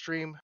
stream.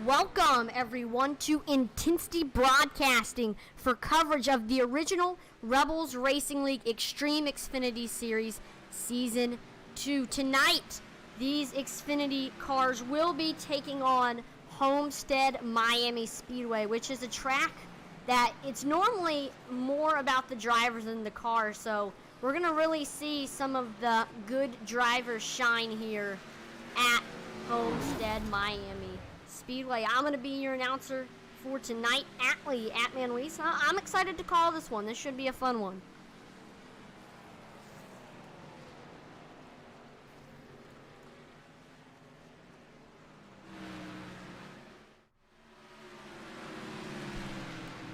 Welcome, everyone, to Intensity Broadcasting for coverage of the original Rebels Racing League Extreme Xfinity Series Season 2. Tonight, these Xfinity cars will be taking on Homestead Miami Speedway, which is a track that it's normally more about the drivers than the cars, so we're going to really see some of the good drivers shine here at Homestead Miami Speedway. I'm going to be your announcer for tonight, Atlee, Atman Weiss. I'm excited to call this one. This should be a fun one.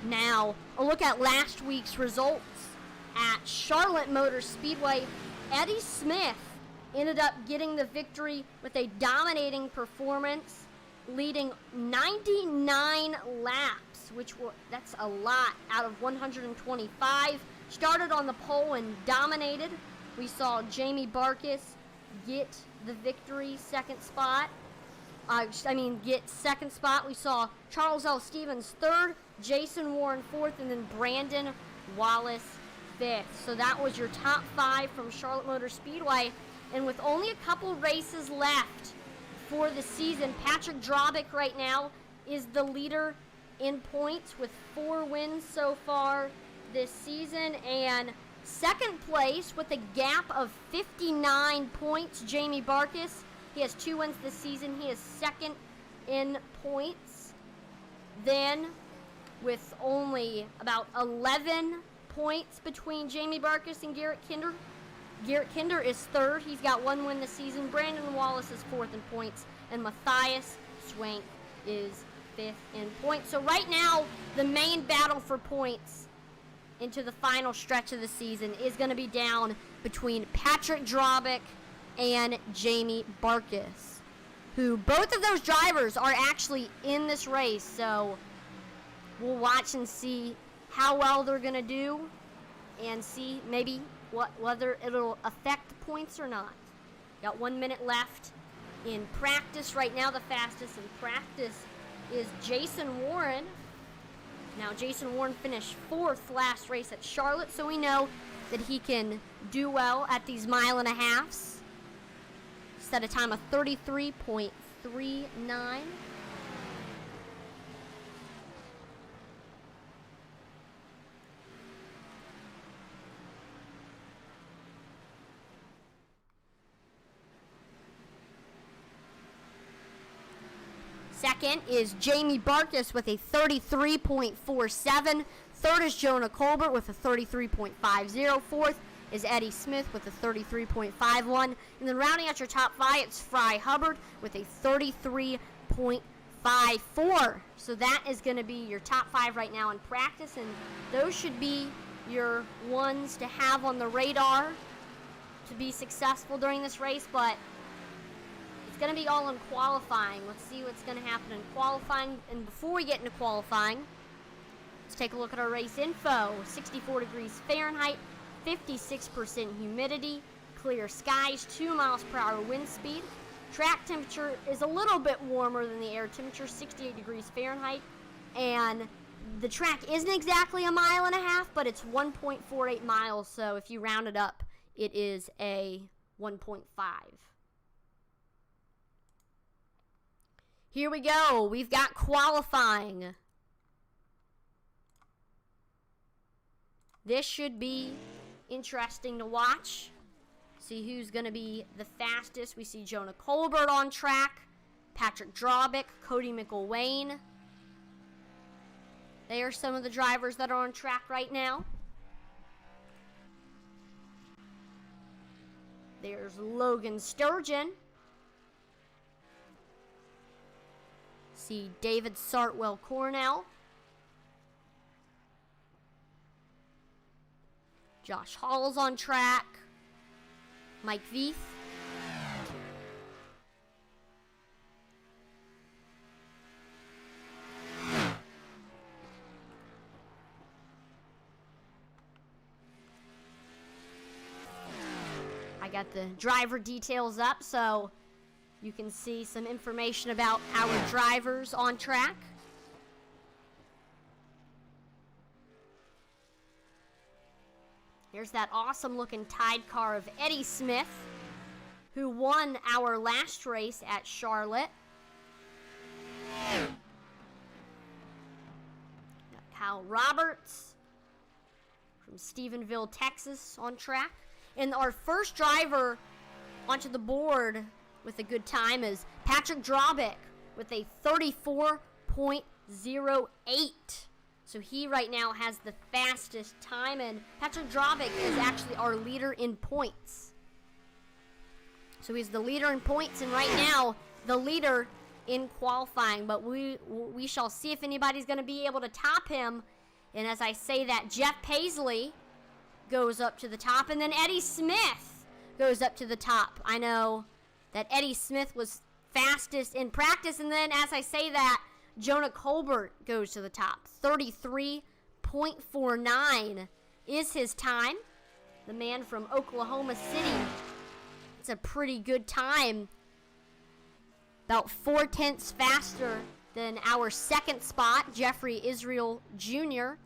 Now, a look at last week's results at Charlotte Motor Speedway. Eddie Smith ended up getting the victory with a dominating performance, leading 99 laps, that's a lot out of 125. Started on the pole and dominated. We saw Jamie Barkus get the victory, second spot. Get second spot. We saw Charles L. Stevens third, Jason Warren fourth, and then Brandon Wallace fifth. So that was your top five from Charlotte Motor Speedway. And with only a couple races left for the season, Patrick Drobick right now is the leader in points with 4 wins so far this season. And second place with a gap of 59 points, Jamie Barkus. He has 2 wins this season. He is second in points. Then, with only about 11 points between Jamie Barkus and Garrett Kinder, Garrett Kinder is third. He's got 1 win this season. Brandon Wallace is fourth in points. And Matthias Swank is fifth in points. So right now, the main battle for points into the final stretch of the season is going to be down between Patrick Drobick and Jamie Barkus, who both of those drivers are actually in this race. So we'll watch and see how well they're going to do and see maybe whether it'll affect the points or not. Got 1 minute left in practice. Right now, the fastest in practice is Jason Warren. Now, Jason Warren finished 4th last race at Charlotte, so we know that he can do well at these 1.5 miles. Set a time of 33.39. Second is Jamie Barkus with a 33.47. Third is Jonah Colbert with a 33.50. Fourth is Eddie Smith with a 33.51. And then rounding out your top 5, it's Fry Hubbard with a 33.54. So that is going to be your top 5 right now in practice. And those should be your ones to have on the radar to be successful during this race. But it's going to be all in qualifying. Let's see what's going to happen in qualifying. And before we get into qualifying, let's take a look at our race info. 64 degrees Fahrenheit, 56% humidity, clear skies, 2 miles per hour wind speed. Track temperature is a little bit warmer than the air temperature, 68 degrees Fahrenheit. And the track isn't exactly 1.5 miles, but it's 1.48 miles. So if you round it up, it is a 1.5. Here we go. We've got qualifying. This should be interesting to watch. See who's going to be the fastest. We see Jonah Colbert on track, Patrick Drobick, Cody McElwain. They are some of the drivers that are on track right now. There's Logan Sturgeon. See David Sartwell Cornell. Josh Hall's on track. Mike Veith. I got the driver details up, so You can see some information about our drivers on track. Here's that awesome looking Tide car of Eddie Smith, who won our last race at Charlotte. Got Kyle Roberts from Stephenville, Texas on track. And our first driver onto the board with a good time is Patrick Drobick with a 34.08. So he right now has the fastest time, and Patrick Drobick is actually our leader in points. So he's the leader in points, and right now the leader in qualifying. But we shall see if anybody's going to be able to top him. And as I say that, Jeff Paisley goes up to the top, and then Eddie Smith goes up to the top. I know that Eddie Smith was fastest in practice, and then as I say that, Jonah Colbert goes to the top. 33.49 is his time. The man from Oklahoma City. It's a pretty good time. About 4/10 faster than our second spot, Jeffrey Israel Jr.,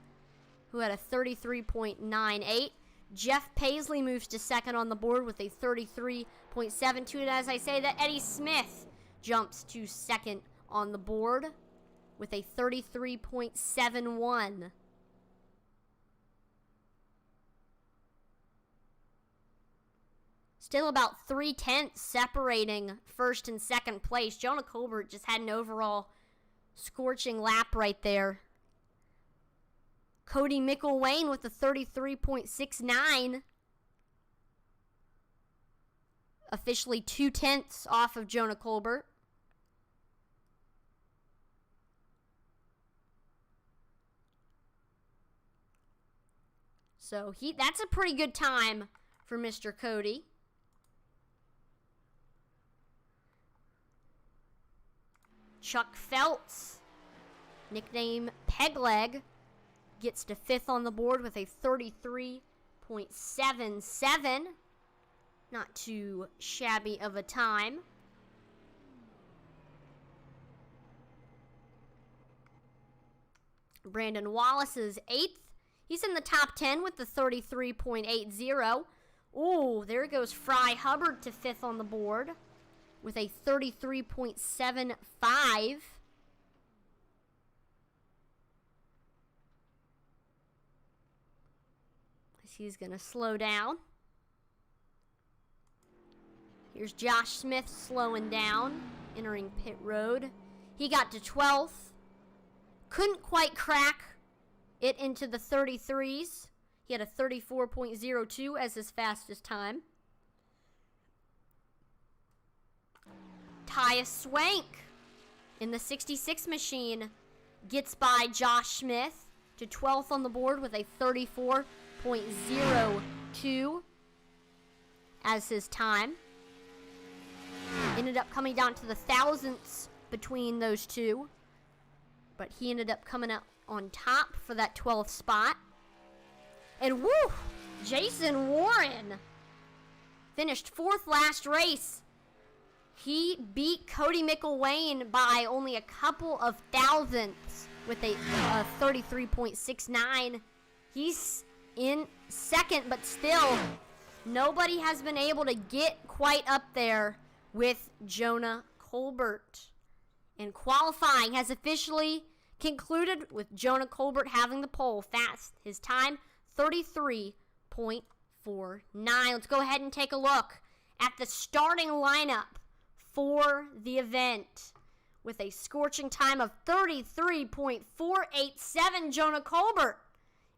who had a 33.98. Jeff Paisley moves to second on the board with a 33.72. And as I say that, Eddie Smith jumps to second on the board with a 33.71. Still about 3/10 separating first and second place. Jonah Colbert just had an overall scorching lap right there. Cody McElwain with a 33.69. Officially 2/10 off of Jonah Colbert. So that's a pretty good time for Mr. Cody. Chuck Feltz, nickname Pegleg, gets to fifth on the board with a 33.77. Not too shabby of a time. Brandon Wallace is eighth. He's in the top 10 with the 33.80. Ooh, there goes Fry Hubbard to fifth on the board with a 33.75. He's going to slow down. Here's Josh Smith slowing down, entering pit road. He got to 12th. Couldn't quite crack it into the 33s. He had a 34.02 as his fastest time. Tyus Swank in the 66 machine gets by Josh Smith to 12th on the board with a 34.02 as his time. Ended up coming down to the thousandths between those two, but he ended up coming up on top for that 12th spot. And woo! Jason Warren finished fourth last race. He beat Cody McElwain by only a couple of thousandths with a 33.69. He's in second, but still nobody has been able to get quite up there with Jonah Colbert. And qualifying has officially concluded with Jonah Colbert having the pole. Fast. His time, 33.49. Let's go ahead and take a look at the starting lineup for the event. With a scorching time of 33.487, Jonah Colbert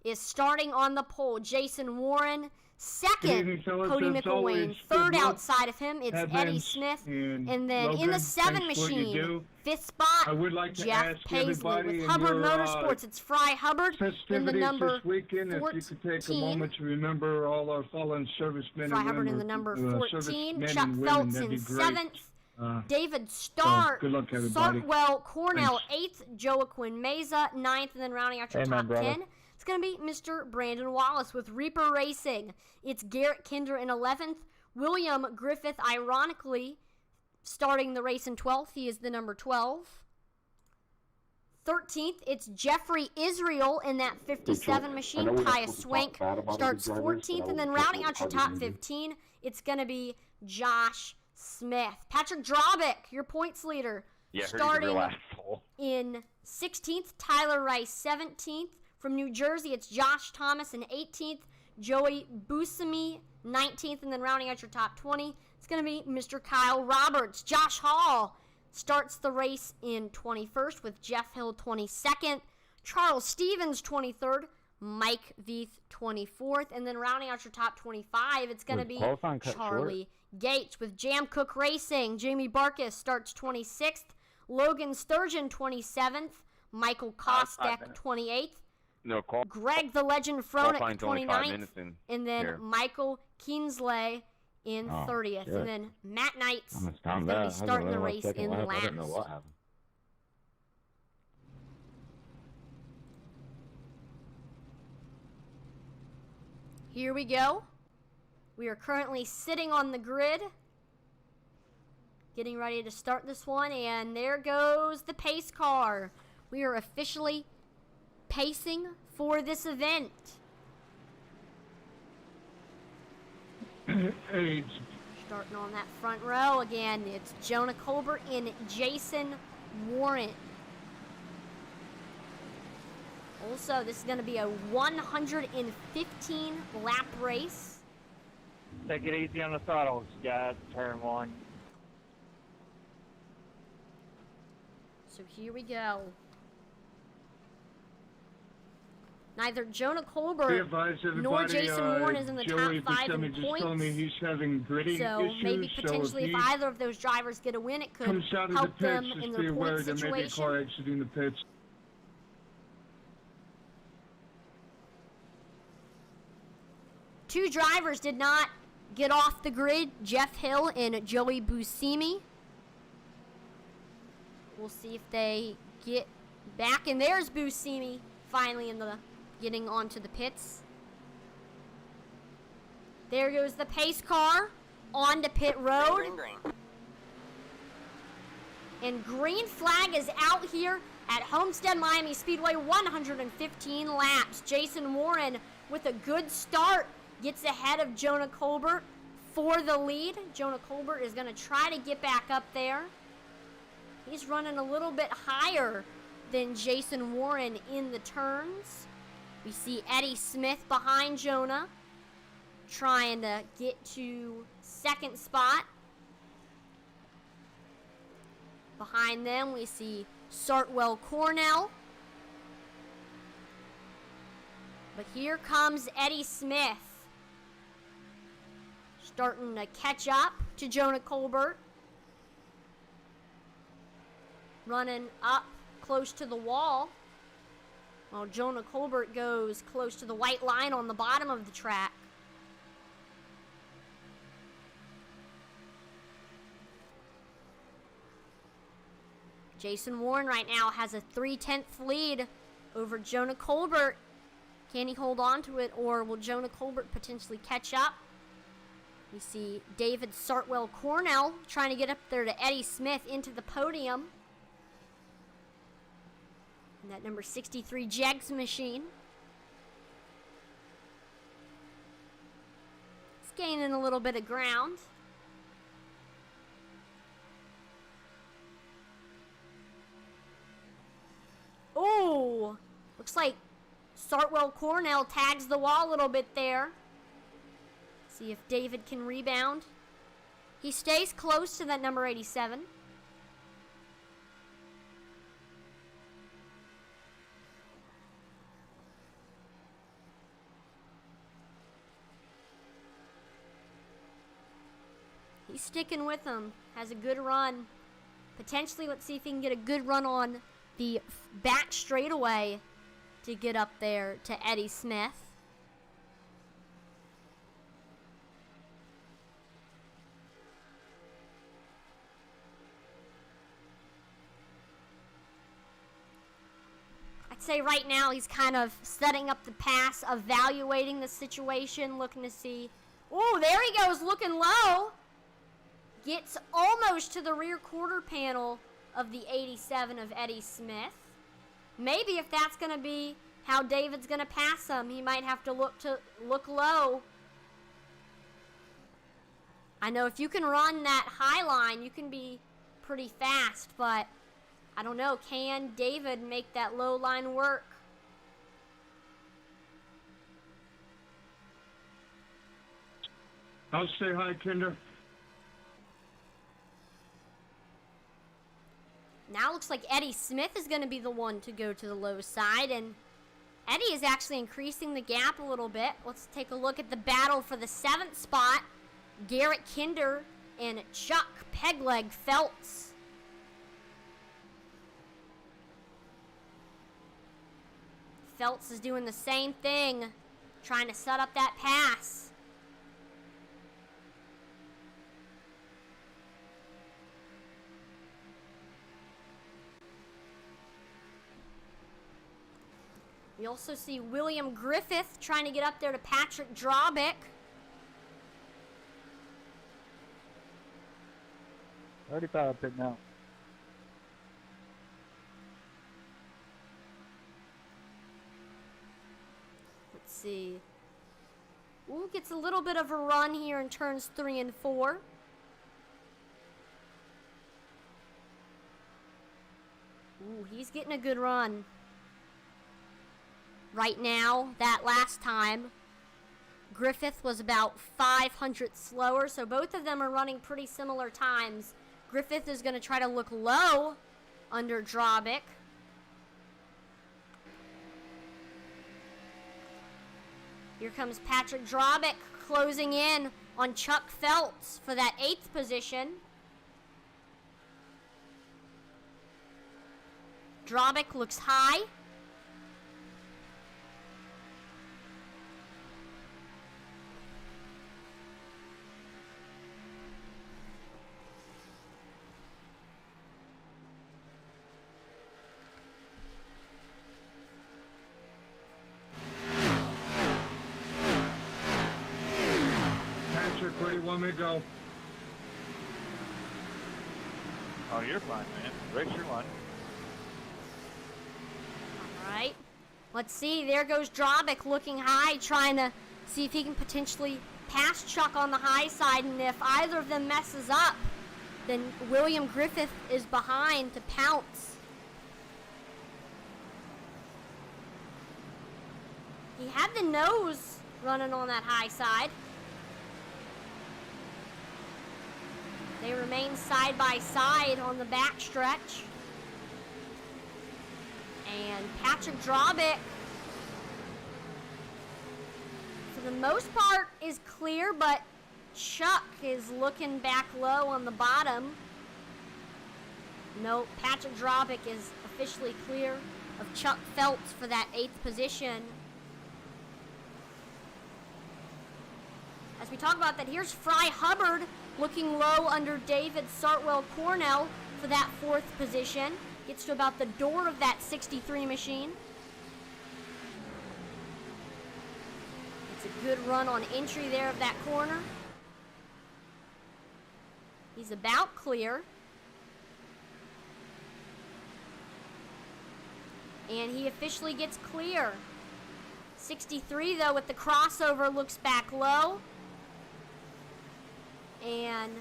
is starting on the pole. Jason Warren, second, Cody McElwain. Third outside of him, it's Eddie Smith. And then Logan, in the 7 machine, fifth spot, Jeff Paisley. With Hubbard Motorsports, it's Fry Hubbard in the number this weekend, 14. If you could take a moment to remember all our fallen servicemen Fry and Hubbard women, in the number 14. servicemen Chuck and women, Feltz that'd in be great. 7th. David Starr, good luck, everybody. Sartwell Cornell 8th, Joaquin Meza 9th, and then rounding out your top 10, it's going to be Mr. Brandon Wallace with Reaper Racing. It's Garrett Kinder in 11th, William Griffith, ironically, starting the race in 12th. He is the number 12. 13th, it's Jeffrey Israel in that 57 machine. Kaya Swank starts 14th, and then rounding out your top 15, it's going to be Josh Smith. Patrick Drobick, your points leader, starting in 16th. Tyler Rice, 17th. From New Jersey, it's Josh Thomas in 18th. Joey Buscemi, 19th, and then rounding out your top 20, it's going to be Mr. Kyle Roberts. Josh Hall starts the race in 21st with Jeff Hill 22nd, Charles Stevens 23rd, Mike Veith 24th, and then rounding out your top 25, it's going to be Charlie Gates with Jam Cook Racing. Jamie Barkas starts 26th, Logan Sturgeon 27th, Michael Kostek 28th, Greg the Legend Froelich 29th, and then Michael Keensley in 30th. And then Matt Knights is going to be starting the race in last. I didn't know what happened. Here we go. We are currently sitting on the grid, getting ready to start this one, and there goes the pace car. We are officially pacing for this event. Starting on that front row again, it's Jonah Colbert and Jason Warren. Also, this is going to be a 115 lap race. Take it easy on the throttles, guys. Turn one. So here we go. Neither Jonah Colbert nor Jason Warren is in the top 5 in points. He's having gritty so issues, maybe potentially if either of those drivers get a win, it could help them in their point situation. Car exiting the pits. Two drivers did not get off the grid, Jeff Hill and Joey Buscemi. We'll see if they get back, and there's Buscemi finally in the getting onto the pits. There goes the pace car onto pit road. Green. And green flag is out here at Homestead Miami Speedway, 115 laps. Jason Warren with a good start gets ahead of Jonah Colbert for the lead. Jonah Colbert is going to try to get back up there. He's running a little bit higher than Jason Warren in the turns. We see Eddie Smith behind Jonah, trying to get to second spot. Behind them, we see Sartwell Cornell. But here comes Eddie Smith, starting to catch up to Jonah Colbert. Running up close to the wall, while Jonah Colbert goes close to the white line on the bottom of the track. Jason Warren right now has a 3/10 lead over Jonah Colbert. Can he hold on to it, or will Jonah Colbert potentially catch up? We see David Sartwell Cornell trying to get up there to Eddie Smith into the podium. And that number 63 Jegs machine. It's gaining a little bit of ground. Oh, looks like Sartwell Cornell tags the wall a little bit there. See if David can rebound. He stays close to that number 87. He's sticking with him. Has a good run. Potentially, let's see if he can get a good run on the back straightaway to get up there to Eddie Smith. I'd say right now he's kind of setting up the pass, evaluating the situation, looking to see. Oh, there he goes, looking low. Gets almost to the rear quarter panel of the 87 of Eddie Smith. Maybe if that's going to be how David's going to pass him, he might have to look low. I know if you can run that high line, you can be pretty fast, but I don't know, can David make that low line work? I'll say hi, Kinder. Now looks like Eddie Smith is going to be the one to go to the low side, and Eddie is actually increasing the gap a little bit. Let's take a look at the battle for the 7th spot. Garrett Kinder and Chuck Pegleg Feltz. Feltz is doing the same thing, trying to set up that pass. We also see William Griffith trying to get up there to Patrick Drobick. Already thought of it now. Let's see. Ooh, gets a little bit of a run here in turns 3 and 4. Ooh, he's getting a good run. Right now, that last time, Griffith was about 500 slower, so both of them are running pretty similar times. Griffith is going to try to look low under Drobick. Here comes Patrick Drobick closing in on Chuck Feltz for that 8th position. Drobick looks high. Where do you want me to go? Oh, you're fine, man. Race your line. All right. Let's see. There goes Drobick looking high, trying to see if he can potentially pass Chuck on the high side. And if either of them messes up, then William Griffith is behind to pounce. He had the nose running on that high side. They remain side by side on the backstretch. And Patrick Drobick, for the most part, is clear, but Chuck is looking back low on the bottom. No, Patrick Drobick is officially clear of Chuck Feltz for that 8th position. As we talk about that, here's Fry Hubbard looking low under David Sartwell Cornell for that 4th position. Gets to about the door of that 63 machine. It's a good run on entry there of that corner. He's about clear. And he officially gets clear. 63 though with the crossover looks back low. And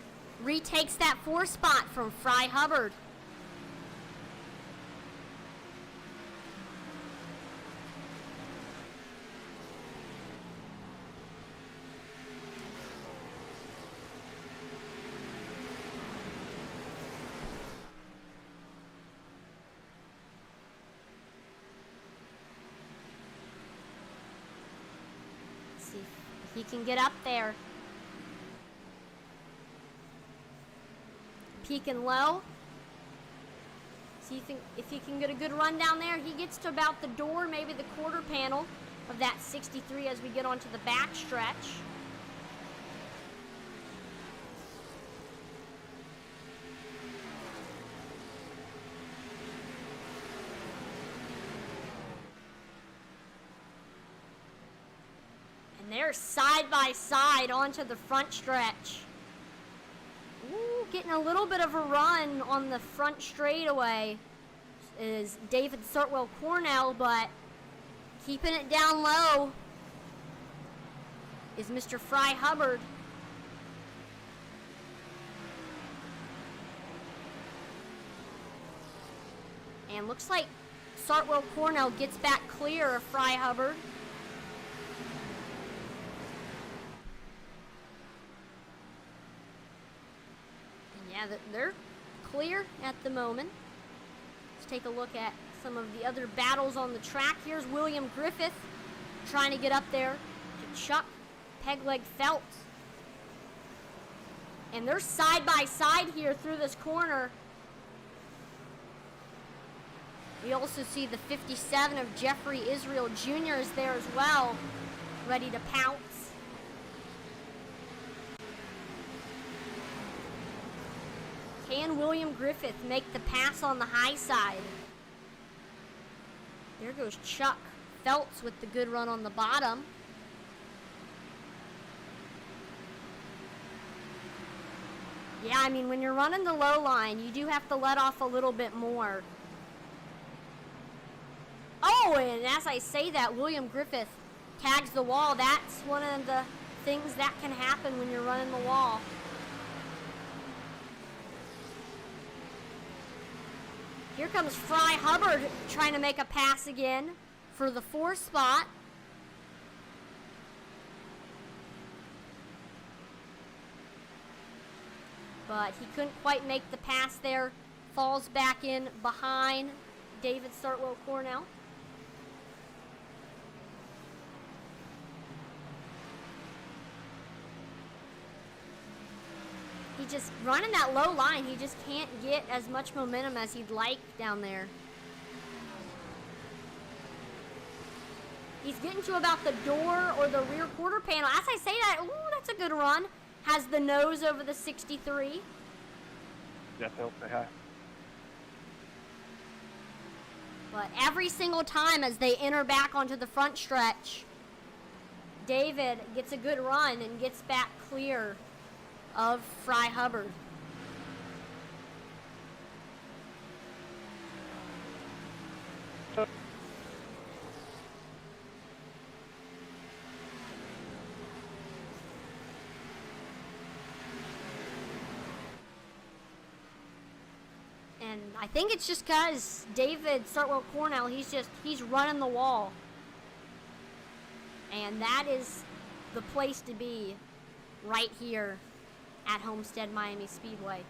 retakes that 4th spot from Fry Hubbard. Let's see if he can get up there. Peeking low. See if he can get a good run down there. He gets to about the door, maybe the quarter panel of that 63 as we get onto the back stretch. And they're side by side onto the front stretch. Ooh. getting a little bit of a run on the front straightaway is David Sartwell Cornell, but keeping it down low is Mr. Fry Hubbard. And looks like Sartwell Cornell gets back clear of Fry Hubbard. And yeah, they're clear at the moment. Let's take a look at some of the other battles on the track. Here's William Griffith trying to get up there to Chuck Pegleg Phelps. And they're side by side here through this corner. We also see the 57 of Jeffrey Israel Jr. is there as well, ready to pounce. Can William Griffith make the pass on the high side? There goes Chuck Phelps with the good run on the bottom. Yeah, I mean, when you're running the low line, you do have to let off a little bit more. Oh, and as I say that, William Griffith tags the wall. That's one of the things that can happen when you're running the wall. Here comes Fry Hubbard trying to make a pass again for the 4th spot. But he couldn't quite make the pass there. Falls back in behind David Sartwell Cornell. He just, running that low line, he just can't get as much momentum as he'd like down there. He's getting to about the door or the rear quarter panel. As I say that, ooh, that's a good run. Has the nose over the 63. Yes, I'll say hi. But every single time as they enter back onto the front stretch, David gets a good run and gets back clear of Fry Hubbard. And I think it's just because David Sartwell Cornell, he's running the wall. And that is the place to be right here at Homestead Miami Speedway.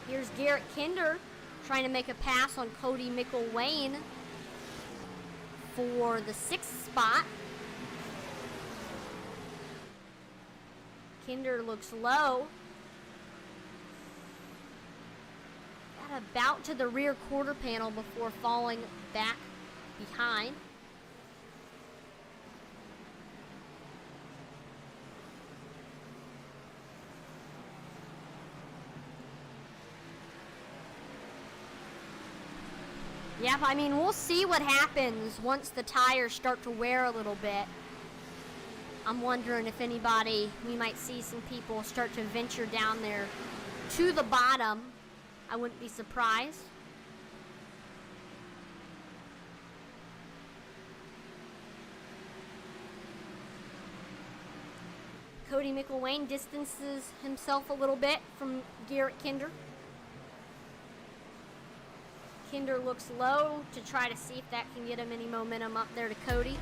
Here's Garrett Kinder trying to make a pass on Cody McElwain for the 6th spot. Kinder looks low. Got about to the rear quarter panel before falling back behind. Yeah, I mean, we'll see what happens once the tires start to wear a little bit. I'm wondering if we might see some people start to venture down there to the bottom. I wouldn't be surprised. Cody McElwain distances himself a little bit from Garrett Kinder. Kinder looks low to try to see if that can get him any momentum up there to Cody.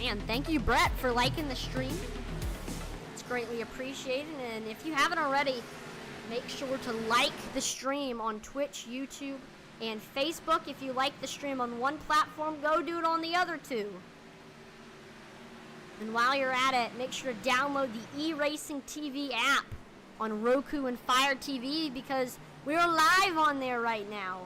And thank you, Brett, for liking the stream. It's greatly appreciated. And if you haven't already, make sure to like the stream on Twitch, YouTube, and Facebook. If you like the stream on one platform, go do it on the other two. And while you're at it, make sure to download the eRacing TV app on Roku and Fire TV, because we're live on there right now.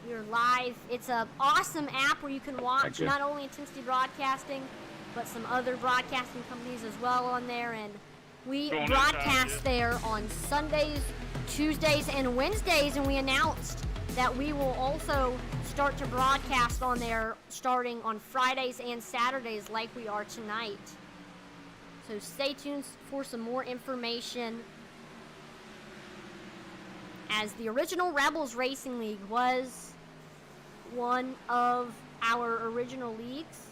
We're live. It's an awesome app where you can watch not only Intensity Broadcasting, but some other broadcasting companies as well on there. And we broadcast there on Sundays Tuesdays and Wednesdays, and we announced that we will also start to broadcast on there starting on Fridays and Saturdays like we are tonight. So stay tuned for some more information, as the original Rebels Racing League was one of our original leagues.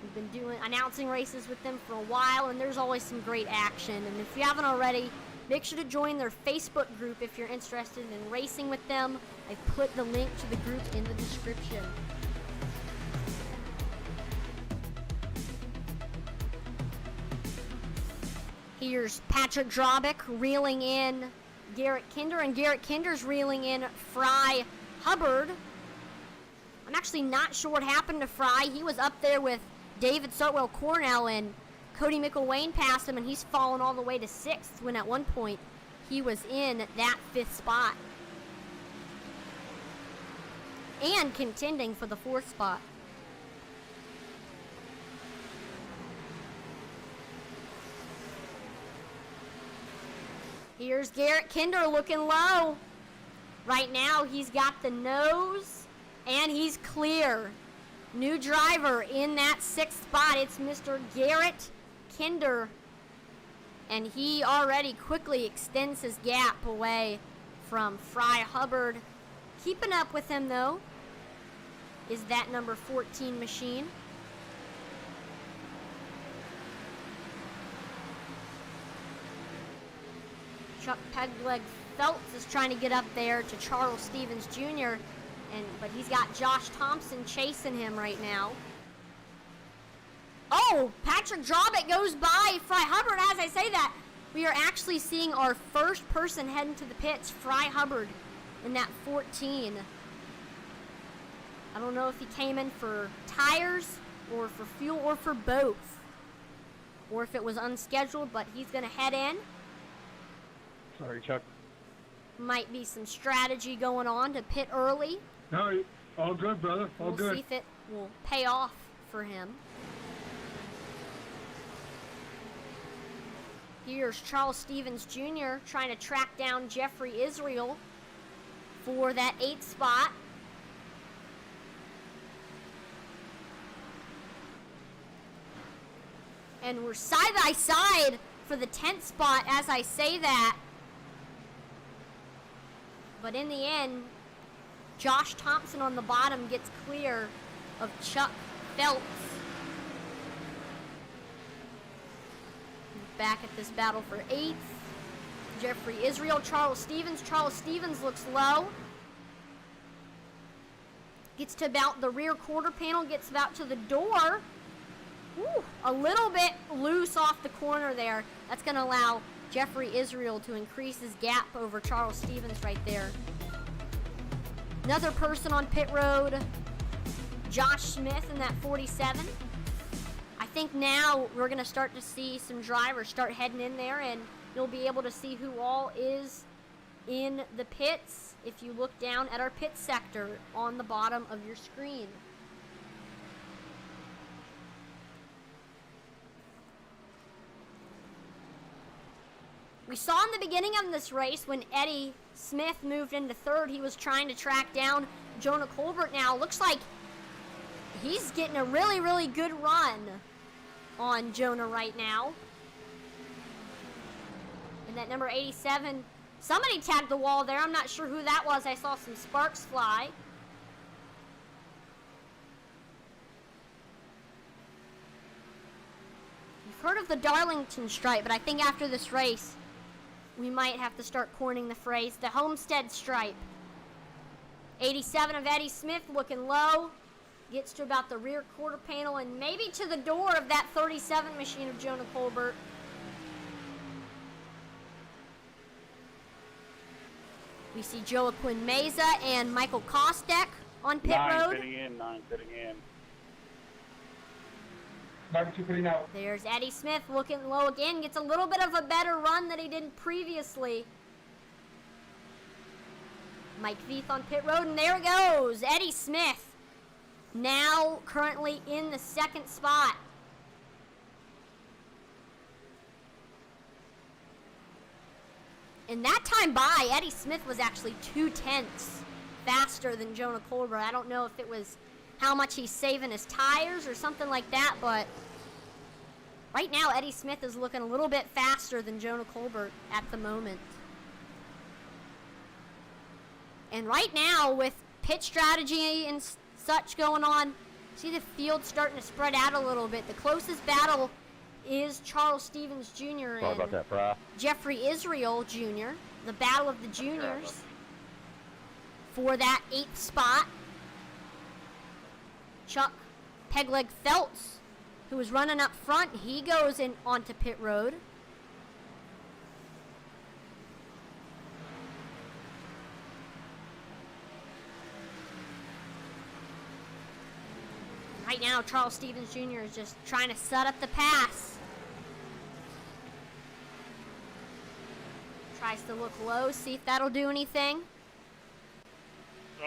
We've been announcing races with them for a while, and there's always some great action. And if you haven't already, make sure to join their Facebook group if you're interested in racing with them. I put the link to the group in the description. Here's Patrick Drobick reeling in Garrett Kinder, and Garrett Kinder's reeling in Fry Hubbard. I'm actually not sure what happened to Fry. He was up there with David Sartwell Cornell, and Cody McElwain passed him, and he's fallen all the way to 6th, when at one point he was in that 5th spot and contending for the 4th spot. Here's Garrett Kinder looking low. Right now he's got the nose and he's clear. New driver in that 6th spot. It's Mr. Garrett Kinder. And he already quickly extends his gap away from Fry Hubbard. Keeping up with him, though, is that number 14 machine. Chuck Pegleg Phelps is trying to get up there to Charles Stevens Jr., but he's got Josh Thompson chasing him right now. Oh, Patrick Drobick goes by Fry Hubbard. As I say that, we are actually seeing our first person heading to the pits, Fry Hubbard, in that 14. I don't know if he came in for tires or for fuel or for both, or if it was unscheduled, but he's going to head in. Sorry, Chuck. Might be some strategy going on to pit early. No, all good, brother. All good. We'll see if it will pay off for him. Here's Charles Stevens Jr. trying to track down Jeffrey Israel for that 8th spot. And we're side by side for the 10th spot as I say that. But in the end, Josh Thompson on the bottom gets clear of Chuck Phelps. Back at this battle for 8th. Jeffrey Israel, Charles Stevens. Charles Stevens looks low. Gets to about the rear quarter panel, gets about to the door. Ooh, a little bit loose off the corner there. That's going to allow Jeffrey Israel to increase his gap over Charles Stevens right there. Another person on pit road, Josh Smith in that 47. I think now we're going to start to see some drivers start heading in there, and you'll be able to see who all is in the pits if you look down at our pit sector on the bottom of your screen. We saw in the beginning of this race when Eddie Smith moved into 3rd, he was trying to track down Jonah Colbert. Now looks like he's getting a really, really good run on Jonah right now. And that number 87, somebody tagged the wall there. I'm not sure who that was. I saw some sparks fly. You've heard of the Darlington stripe, but I think after this race, we might have to start coining the phrase, the Homestead stripe. 87 of Eddie Smith looking low. Gets to about the rear quarter panel and maybe to the door of that 37 machine of Jonah Colbert. We see Joaquin Meza and Michael Kostek on pit road. 9 fitting in. There's Eddie Smith looking low again. Gets a little bit of a better run than he did previously. Mike Veith on pit road, and there it goes. Eddie Smith now currently in the 2nd spot. in that time by, Eddie Smith was actually 0.2 faster than Jonah Colbert. I don't know if it was how much he's saving his tires or something like that, but right now Eddie Smith is looking a little bit faster than Jonah Colbert at the moment. And right now, with pit strategy and such going on, see the field starting to spread out a little bit. The closest battle is Charles Stevens Jr. Sorry about that, Fry. Jeffrey Israel Jr., the battle of the juniors for that 8th spot. Chuck Pegleg Feltz, who was running up front, he goes in onto pit road. Right now, Charles Stevens Jr. is just trying to set up the pass. Tries to look low, see if that'll do anything.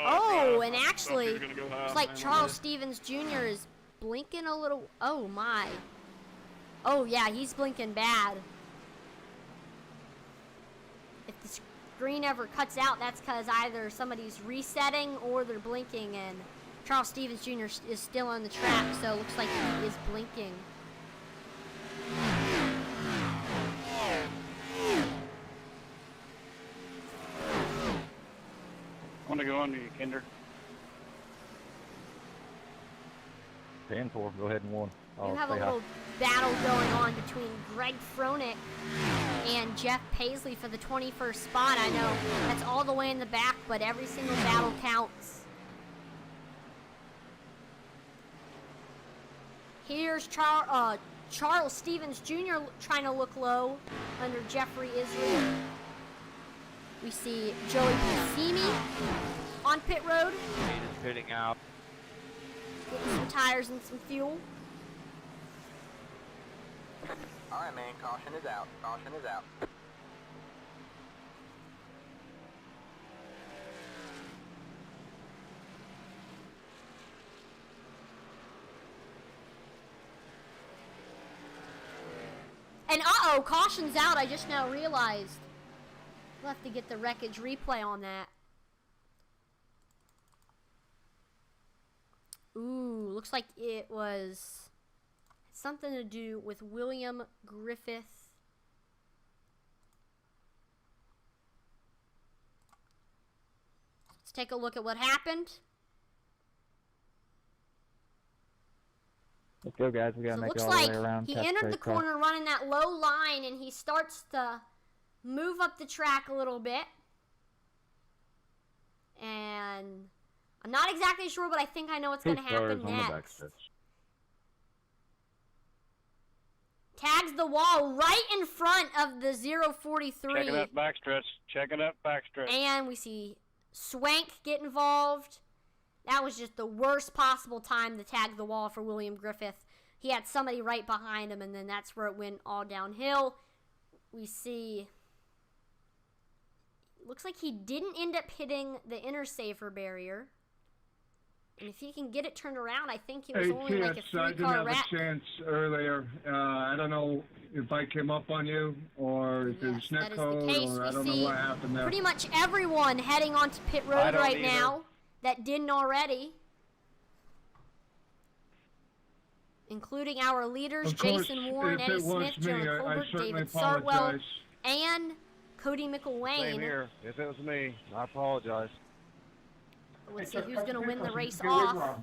Oh, and actually, looks like Charles Stevens Jr. is blinking a little. Oh, my. Oh, yeah, he's blinking bad. If the screen ever cuts out, that's because either somebody's resetting or they're blinking, and Charles Stevens Jr. is still on the track, so it looks like he is blinking. I want to go under you, Kinder. 10-4, go ahead and 1. You have a little battle going on between Greg Froelich and Jeff Paisley for the 21st spot. I know that's all the way in the back, but every single battle counts. Here's Charles Stevens Jr. trying to look low under Jeffrey Israel. We see Joey Buscemi on pit road. He is pitting out. Getting some tires and some fuel. All right, man. Caution is out. Caution is out. And uh-oh, caution's out. I just now realized. We'll have to get the Wreckage Replay on that. Ooh, looks like it was something to do with William Griffith. Let's take a look at what happened. Let's go, guys. We gotta So it make it looks all the like way around. he Test entered straight the across. corner running that low line, and he starts to move up the track a little bit. And I'm not exactly sure, but I think I know what's going to happen next. Tags the wall right in front of the 043. Checking that backstretch. Checking that backstretch. And we see Swank get involved. That was just the worst possible time to tag the wall for William Griffith. He had somebody right behind him, and then that's where it went all downhill. We see, looks like he didn't end up hitting the inner safer barrier. And if he can get it turned around, I think it was only like a I didn't three-car have wreck. a chance earlier. I don't know if I came up on you or if it was Yes, that is the netcode case. or I We don't know see what happened there. pretty much everyone heading onto pit I road don't right either. now that didn't already. Including our leaders, Of course, Jason Warren, if Eddie it was Smith, me, Jonah I Colbert, certainly David apologize. Sartwell, and Cody Same McElwain. here. If it was me, I apologize. Let's see who's going to win the race off.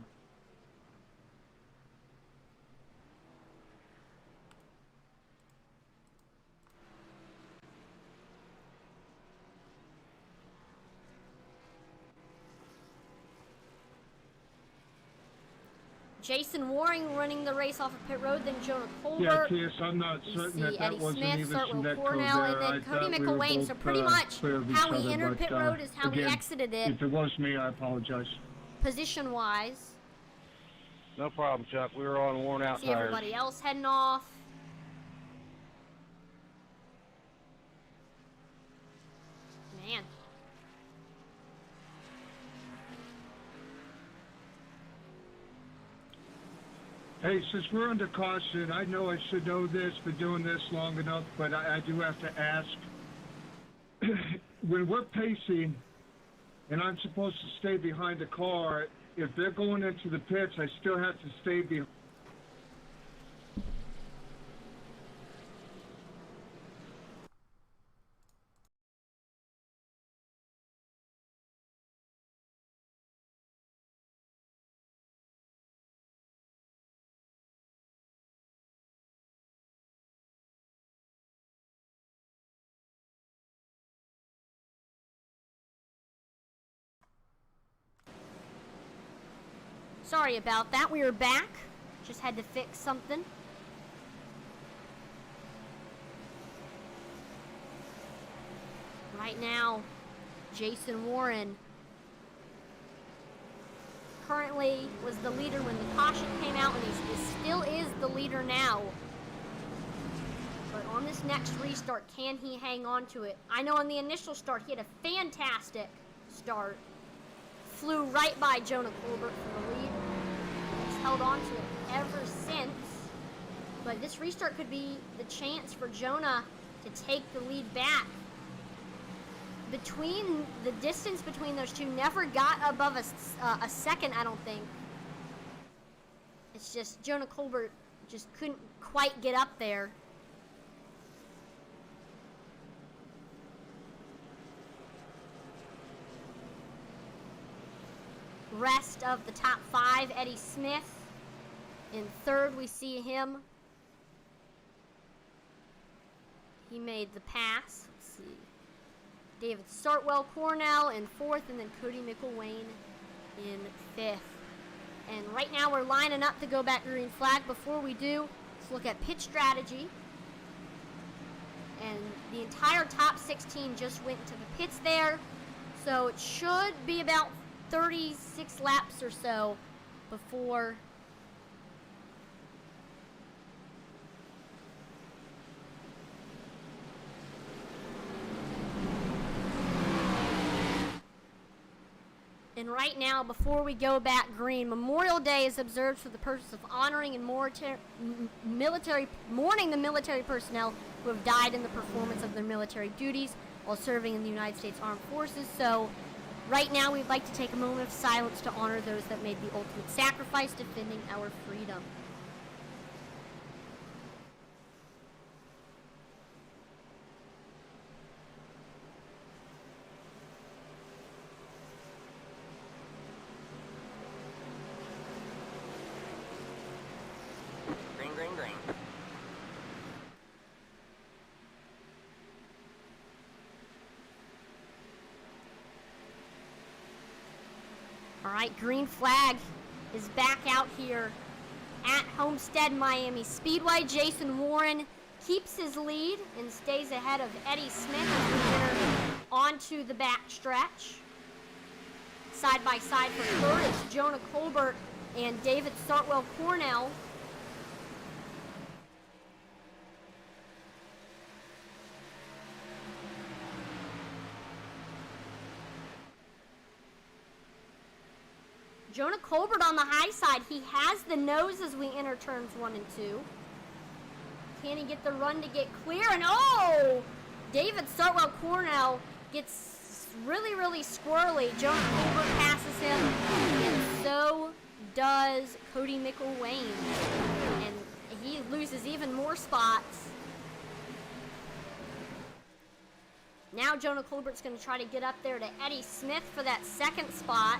Jason Waring running the race off of pit road, then Jonah Yeah, Colbert. TS, I'm not We certain see that Eddie wasn't Smith, even some Sartwell netcode Cornell, there. and then I Cody thought we were McElwain. both, So pretty much clear of how each we other, entered but, pit road is how we again, exited it, If it was me, I apologize. position-wise. No problem, Chuck. We were on worn out See tires. everybody else heading off. Man. Hey, since we're under caution, I know I should know this, been doing this long enough, but I do have to ask. when we're pacing and I'm supposed to stay behind the car, if they're going into the pits, I still have to stay behind. Sorry about that. We were back. Just had to fix something. Right now, Jason Warren currently was the leader when the caution came out, and he still is the leader now. But on this next restart, can he hang on to it? I know on the initial start, he had a fantastic start. Flew right by Jonah Colbert for the lead. He's held on to it ever since. But this restart could be the chance for Jonah to take the lead back. The distance between those two never got above a second, I don't think. It's just Jonah Colbert just couldn't quite get up there. Rest of the top 5, Eddie Smith. In third, we see him. He made the pass. Let's see. David Sartwell Cornell in fourth, and then Cody McElwain in fifth. And right now we're lining up to go back green flag. Before we do, let's look at pit strategy. And the entire top 16 just went to the pits there. So it should be about 36 laps or so before and right now, before we go back green, Memorial Day is observed for the purpose of honoring and mourning the military personnel who have died in the performance of their military duties while serving in the United States Armed Forces. So right now, we'd like to take a moment of silence to honor those that made the ultimate sacrifice defending our freedom. Green, green, green. All right, green flag is back out here at Homestead Miami Speedway. Jason Warren keeps his lead and stays ahead of Eddie Smith as we enter onto the back stretch. Side by side for third, it's Jonah Colbert and David Sartwell Cornell. Jonah Colbert on the high side. He has the nose as we enter turns 1 and 2. Can he get the run to get clear? And oh! David Sartwell Cornell gets really, really squirrely. Jonah Colbert passes him, and so does Cody McElwain. And he loses even more spots. Now Jonah Colbert's going to try to get up there to Eddie Smith for that second spot.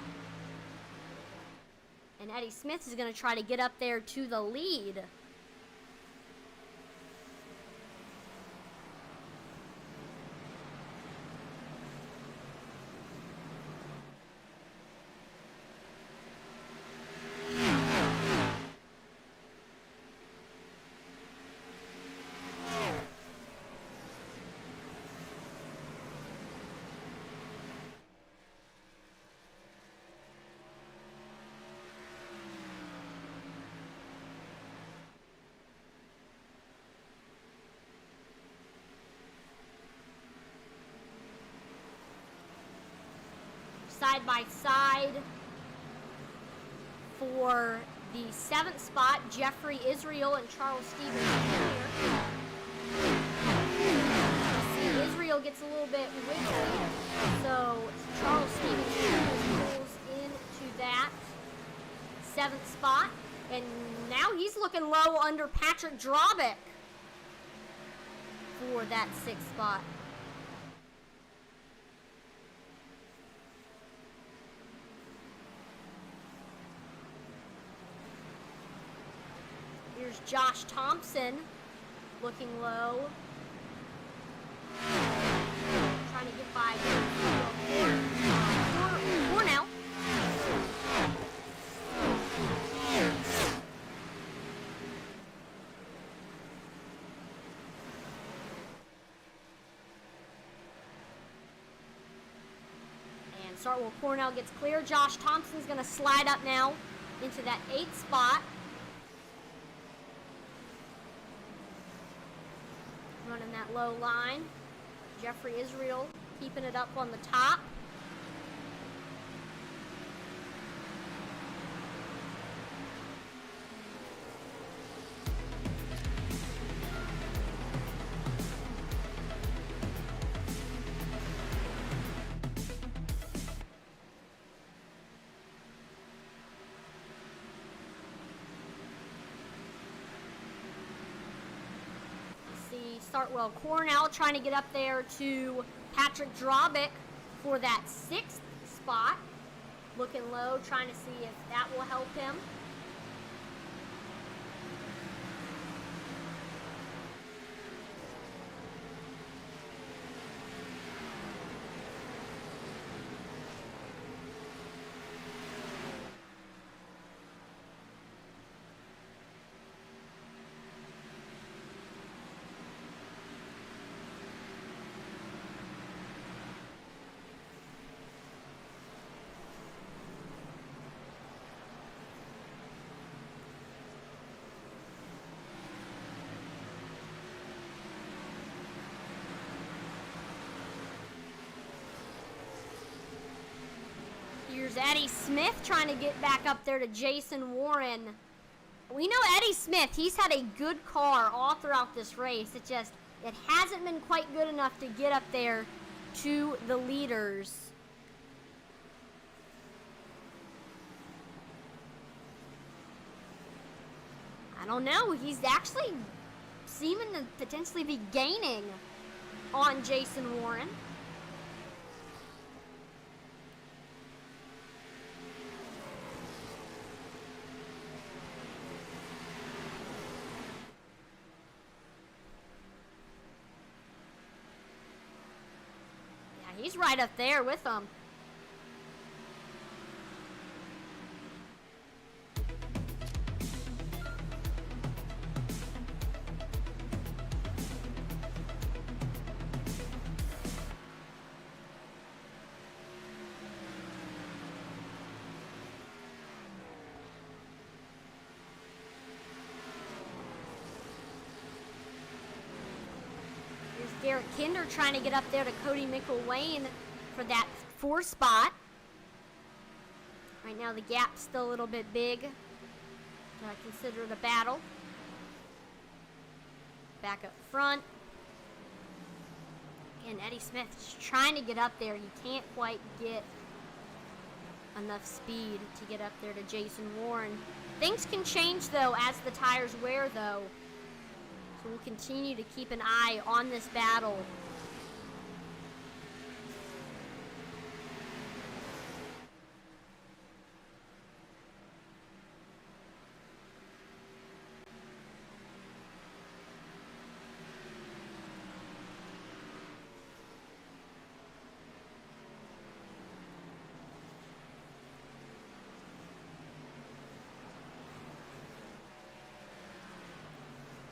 And Eddie Smith is going to try to get up there to the lead. Side by side for the 7th spot, Jeffrey Israel and Charles Stevens Jr. See Israel wheel gets a little bit wiggly, so Charles Stevens pulls into that 7th spot, and now he's looking low under Patrick Drobick for that 6th spot. Here's Josh Thompson looking low. Trying to get by Cornell. And Sartwell Cornell gets clear. Josh Thompson's going to slide up now into that 8th spot. Running that low line. Jeffrey Israel keeping it up on the top. Sartwell Cornell trying to get up there to Patrick Drobick for that 6th spot. Looking low, trying to see if that will help him. Here's Eddie Smith trying to get back up there to Jason Warren. We know Eddie Smith, he's had a good car all throughout this race. It hasn't been quite good enough to get up there to the leaders. I don't know, he's actually seeming to potentially be gaining on Jason Warren. He's right up there with them. Garrett Kinder trying to get up there to Cody McElwain for that 4th spot. Right now the gap's still a little bit big, but I consider it a battle. Back up front. And Eddie Smith is trying to get up there. He can't quite get enough speed to get up there to Jason Warren. Things can change though as the tires wear though. So we'll continue to keep an eye on this battle.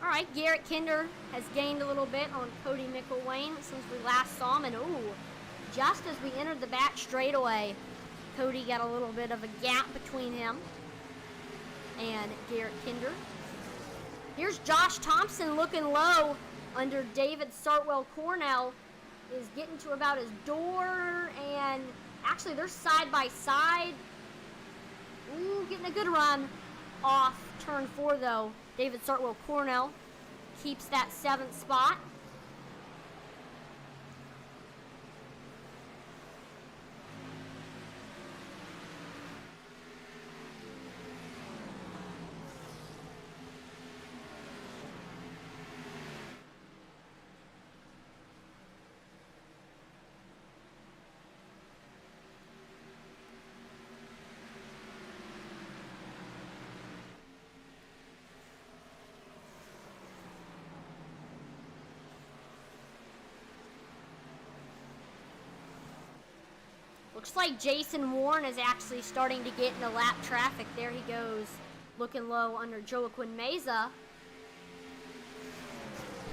All right, Garrett Kinder has gained a little bit on Cody McElwain since we last saw him, and just as we entered the back straightaway, Cody got a little bit of a gap between him and Garrett Kinder. Here's Josh Thompson looking low under David Sartwell Cornell, is getting to about his door, and actually they're side by side. Getting a good run off turn 4 though. David Sartwell Cornell keeps that 7th spot. Looks like Jason Warren is actually starting to get into lap traffic. There he goes, looking low under Joaquin Meza.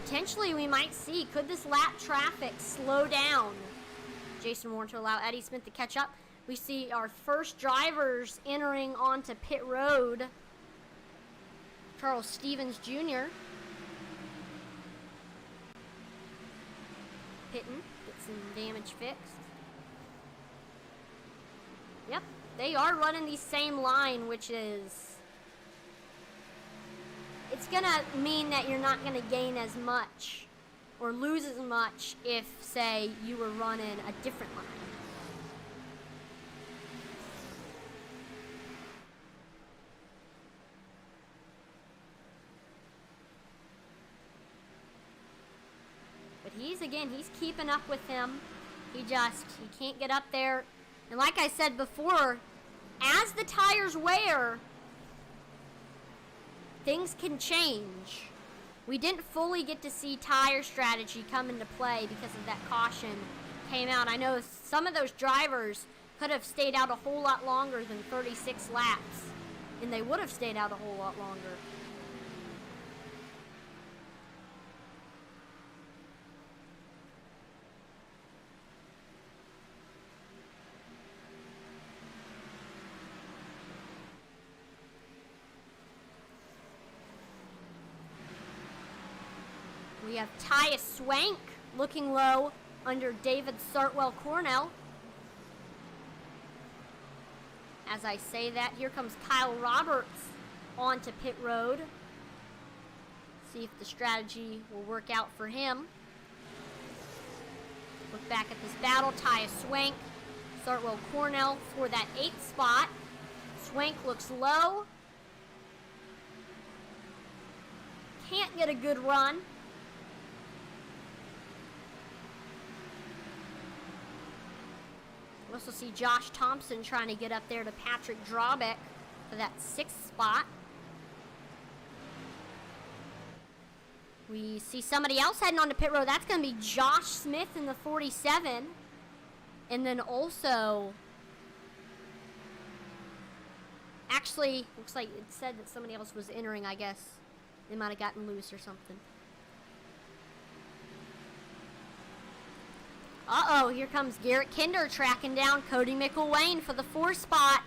Potentially we might see, could this lap traffic slow down Jason Warren to allow Eddie Smith to catch up? We see our first drivers entering onto pit road. Charles Stevens Jr. pitting, get some damage fixed. Yep, they are running the same line, which is, it's gonna mean that you're not gonna gain as much or lose as much if, say, you were running a different line. But he's keeping up with him. He can't get up there. And like I said before, as the tires wear, things can change. We didn't fully get to see tire strategy come into play because of that caution came out. I know some of those drivers could have stayed out a whole lot longer than 36 laps, and they would have stayed out a whole lot longer. We have Tyus Swank looking low under David Sartwell Cornell. As I say that, here comes Kyle Roberts onto pit road. See if the strategy will work out for him. Look back at this battle. Tyus Swank, Sartwell Cornell for that 8th spot. Swank looks low. Can't get a good run. We also see Josh Thompson trying to get up there to Patrick Drabeck for that 6th spot. We see somebody else heading onto pit road. That's going to be Josh Smith in the 47. And then also, actually, looks like it said that somebody else was entering, I guess. They might have gotten loose or something. Uh-oh, here comes Garrett Kinder tracking down Cody McElwain for the 4th spot.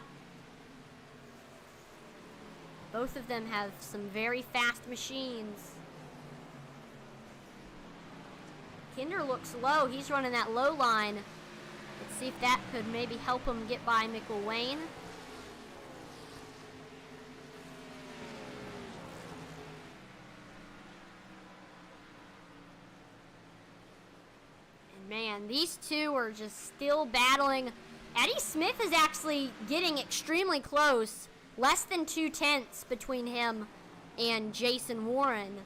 Both of them have some very fast machines. Kinder looks low. He's running that low line. Let's see if that could maybe help him get by McElwain. Man, these two are just still battling. Eddie Smith is actually getting extremely close. Less than 2/10 between him and Jason Warren.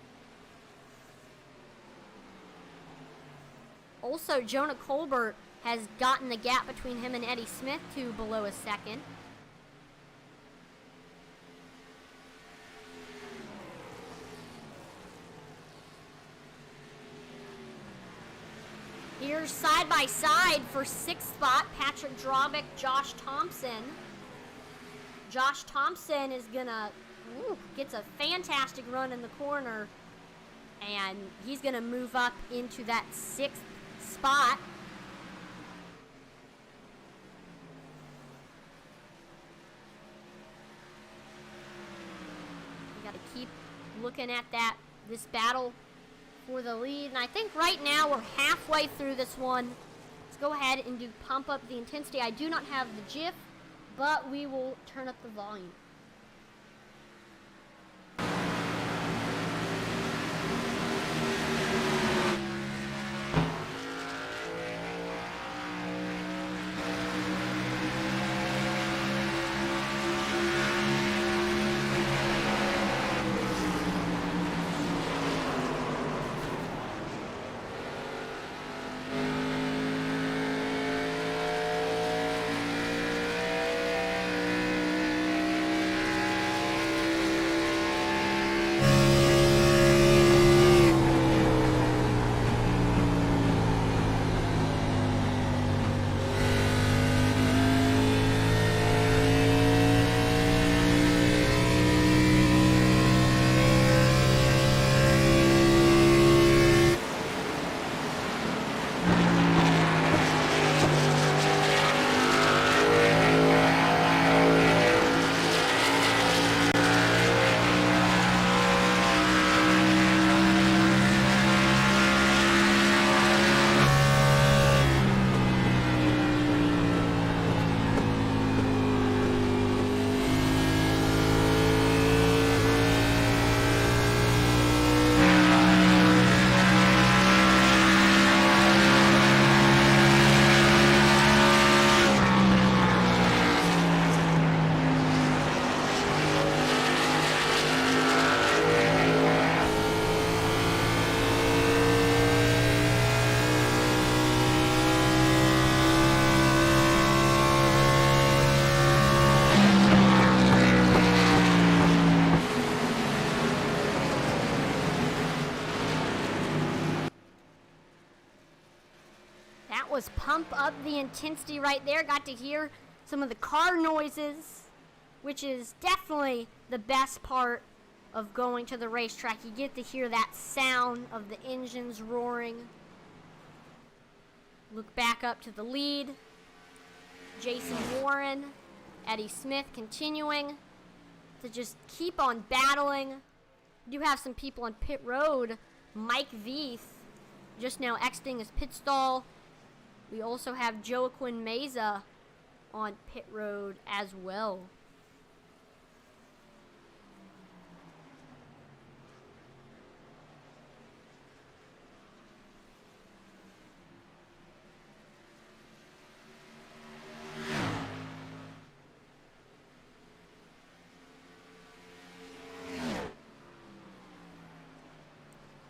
Also, Jonah Colbert has gotten the gap between him and Eddie Smith to below a second. Here's side by side for 6th spot, Patrick Drabeck, Josh Thompson. Josh Thompson is gonna, gets a fantastic run in the corner, and he's gonna move up into that 6th spot. We gotta keep looking at this battle for the lead, and I think right now we're halfway through this one. Let's go ahead and pump up the intensity. I do not have the GIF, but we will turn up the volume. was pump up the intensity right there. Got to hear some of the car noises, which is definitely the best part of going to the racetrack. You get to hear that sound of the engines roaring. Look back up to the lead. Jason Warren, Eddie Smith continuing to just keep on battling. We do have some people on pit road. Mike Veith just now exiting his pit stall. We also have Joaquin Meza on pit road as well.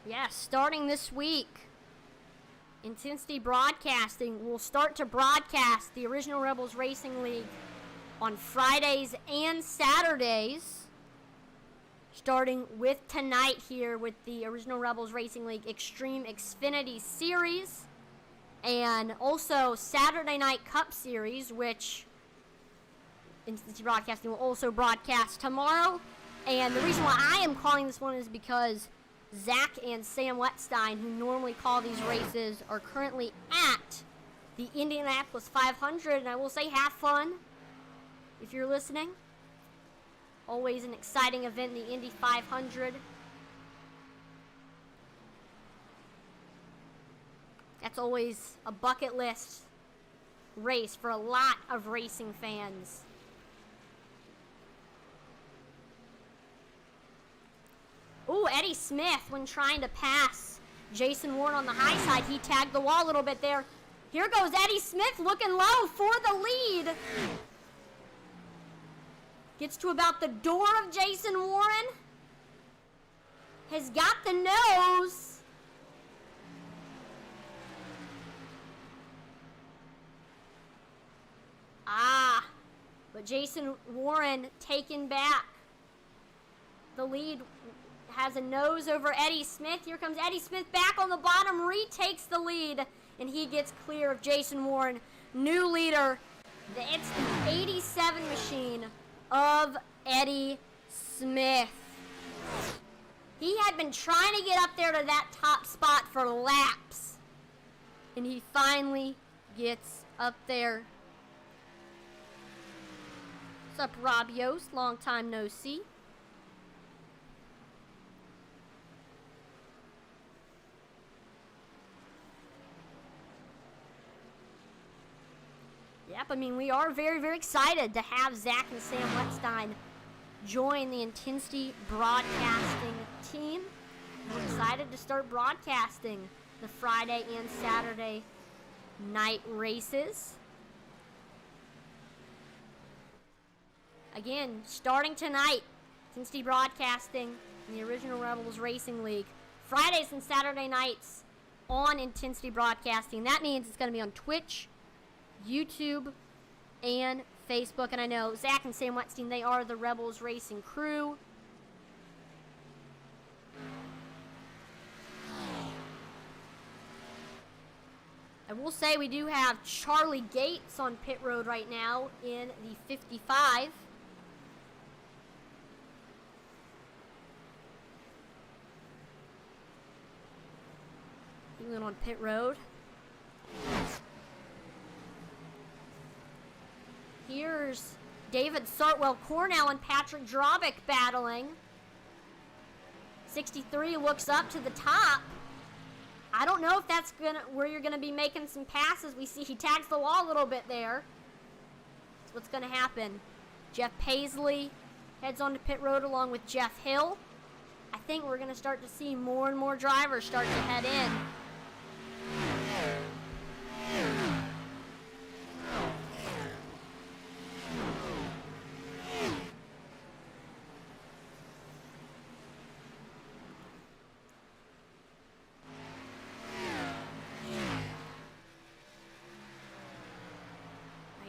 Yes, starting this week, Intensity Broadcasting will start to broadcast the Original Rebels Racing League on Fridays and Saturdays, starting with tonight here with the Original Rebels Racing League Extreme Xfinity Series, and also Saturday Night Cup Series, which Intensity Broadcasting will also broadcast tomorrow. And the reason why I am calling this one is because Zach and Sam Wetstein, who normally call these races, are currently at the Indianapolis 500, and I will say have fun if you're listening. Always an exciting event, the Indy 500. That's always a bucket list race for a lot of racing fans. Ooh, Eddie Smith, when trying to pass Jason Warren on the high side, he tagged the wall a little bit there. Here goes Eddie Smith looking low for the lead. Gets to about the door of Jason Warren. Has got the nose. But Jason Warren taken back the lead. Has a nose over Eddie Smith. Here comes Eddie Smith back on the bottom, retakes the lead, and he gets clear of Jason Warren. New leader. It's the 87 machine of Eddie Smith. He had been trying to get up there to that top spot for laps, and he finally gets up there. What's up, Rob Yost? Long time no see. Yep, I mean, we are very, very excited to have Zach and Sam Wetstein join the Intensity Broadcasting team. We're excited to start broadcasting the Friday and Saturday night races. Again, starting tonight, Intensity Broadcasting in the Original Rebels Racing League. Fridays and Saturday nights on Intensity Broadcasting. That means it's going to be on Twitch, YouTube, and Facebook. And I know Zach and Sam Wetstein, they are the Rebels Racing crew. I will say we do have Charlie Gates on pit road right now in the 55. England on pit road. Here's David Sartwell Cornell and Patrick Drobick battling. 63 looks up to the top. I don't know if that's where you're gonna be making some passes. We see he tags the wall a little bit there. That's what's gonna happen. Jeff Paisley heads on to pit road along with Jeff Hill. I think we're gonna start to see more and more drivers start to head in.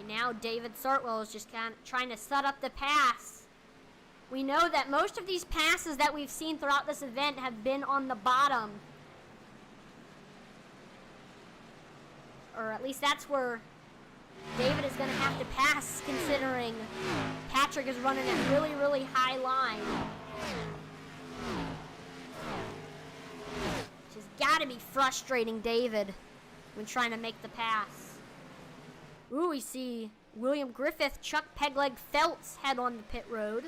Now David Sartwell is just kind of trying to set up the pass. We know that most of these passes that we've seen throughout this event have been on the bottom. or at least that's where David is going to have to pass, considering Patrick is running at really, really high line. Which has got to be frustrating David when trying to make the pass. Ooh, we see William Griffith, Chuck Pegleg Feltz head on the pit road.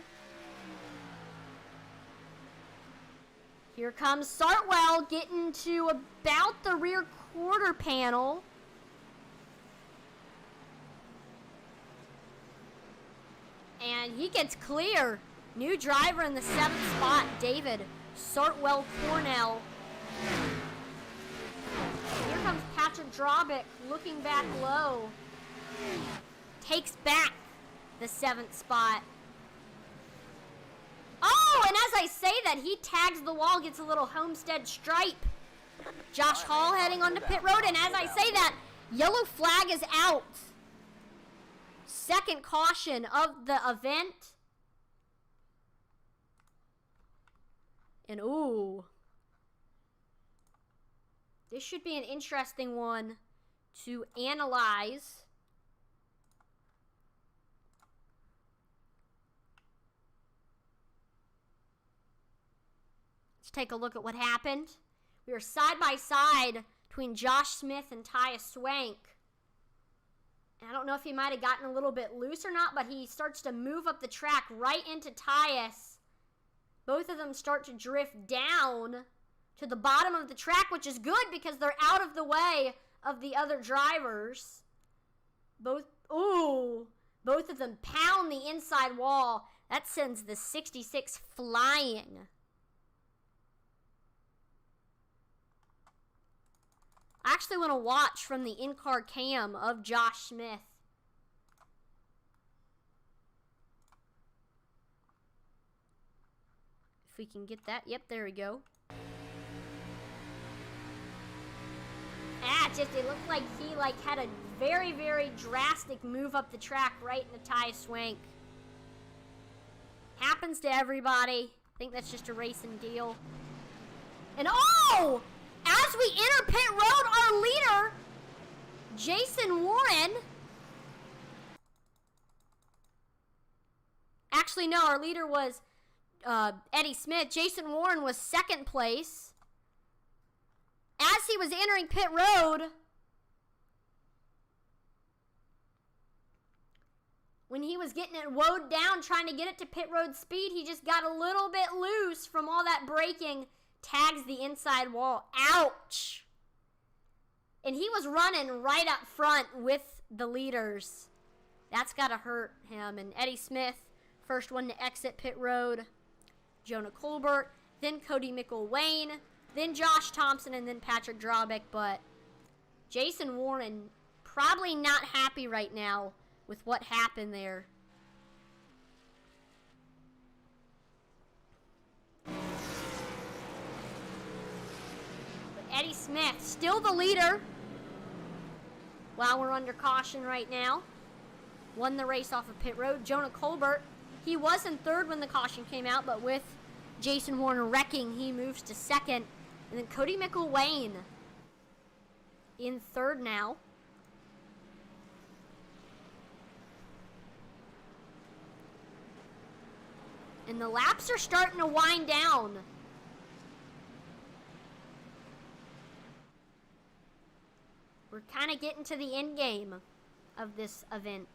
Here comes Sartwell getting to about the rear quarter panel. And he gets clear. New driver in the 7th spot, David Sartwell Cornell. Here comes Patrick Drobick looking back low. Takes back the 7th spot. Oh, and as I say that, he tags the wall, gets a little Homestead stripe. Josh Hall heading onto pit road, and as I say that, yellow flag is out. Second caution of the event. And ooh. This should be an interesting one to analyze. Let's take a look at what happened. We were side by side between Josh Smith and Tyus Swank. I don't know if he might have gotten a little bit loose or not, but he starts to move up the track right into Tyus. Both of them start to drift down to the bottom of the track, which is good because they're out of the way of the other drivers. Both of them pound the inside wall. That sends the 66 flying. I actually want to watch from the in-car cam of Josh Smith. If we can get that. Yep, there we go. It looked like he had a very, very drastic move up the track right into Ty Swank. Happens to everybody. I think that's just a racing deal. And oh! As we enter pit road, our leader, Jason Warren. Actually, no, our leader was Eddie Smith. Jason Warren was second place. As he was entering pit road, when he was getting it woed down, trying to get it to pit road speed, he just got a little bit loose from all that braking. Tags the inside wall. Ouch! And he was running right up front with the leaders. That's got to hurt him. And Eddie Smith, first one to exit pit road. Jonah Colbert, then Cody Mickle-Wayne, then Josh Thompson, and then Patrick Drobick. But Jason Warren probably not happy right now with what happened there. Eddie Smith, still the leader while we're under caution right now. Won the race off of pit road. Jonah Colbert, he was in third when the caution came out, but with Jason Warren wrecking, he moves to second. And then Cody Mickle-Wayne in third now. And the laps are starting to wind down. We're kind of getting to the end game of this event.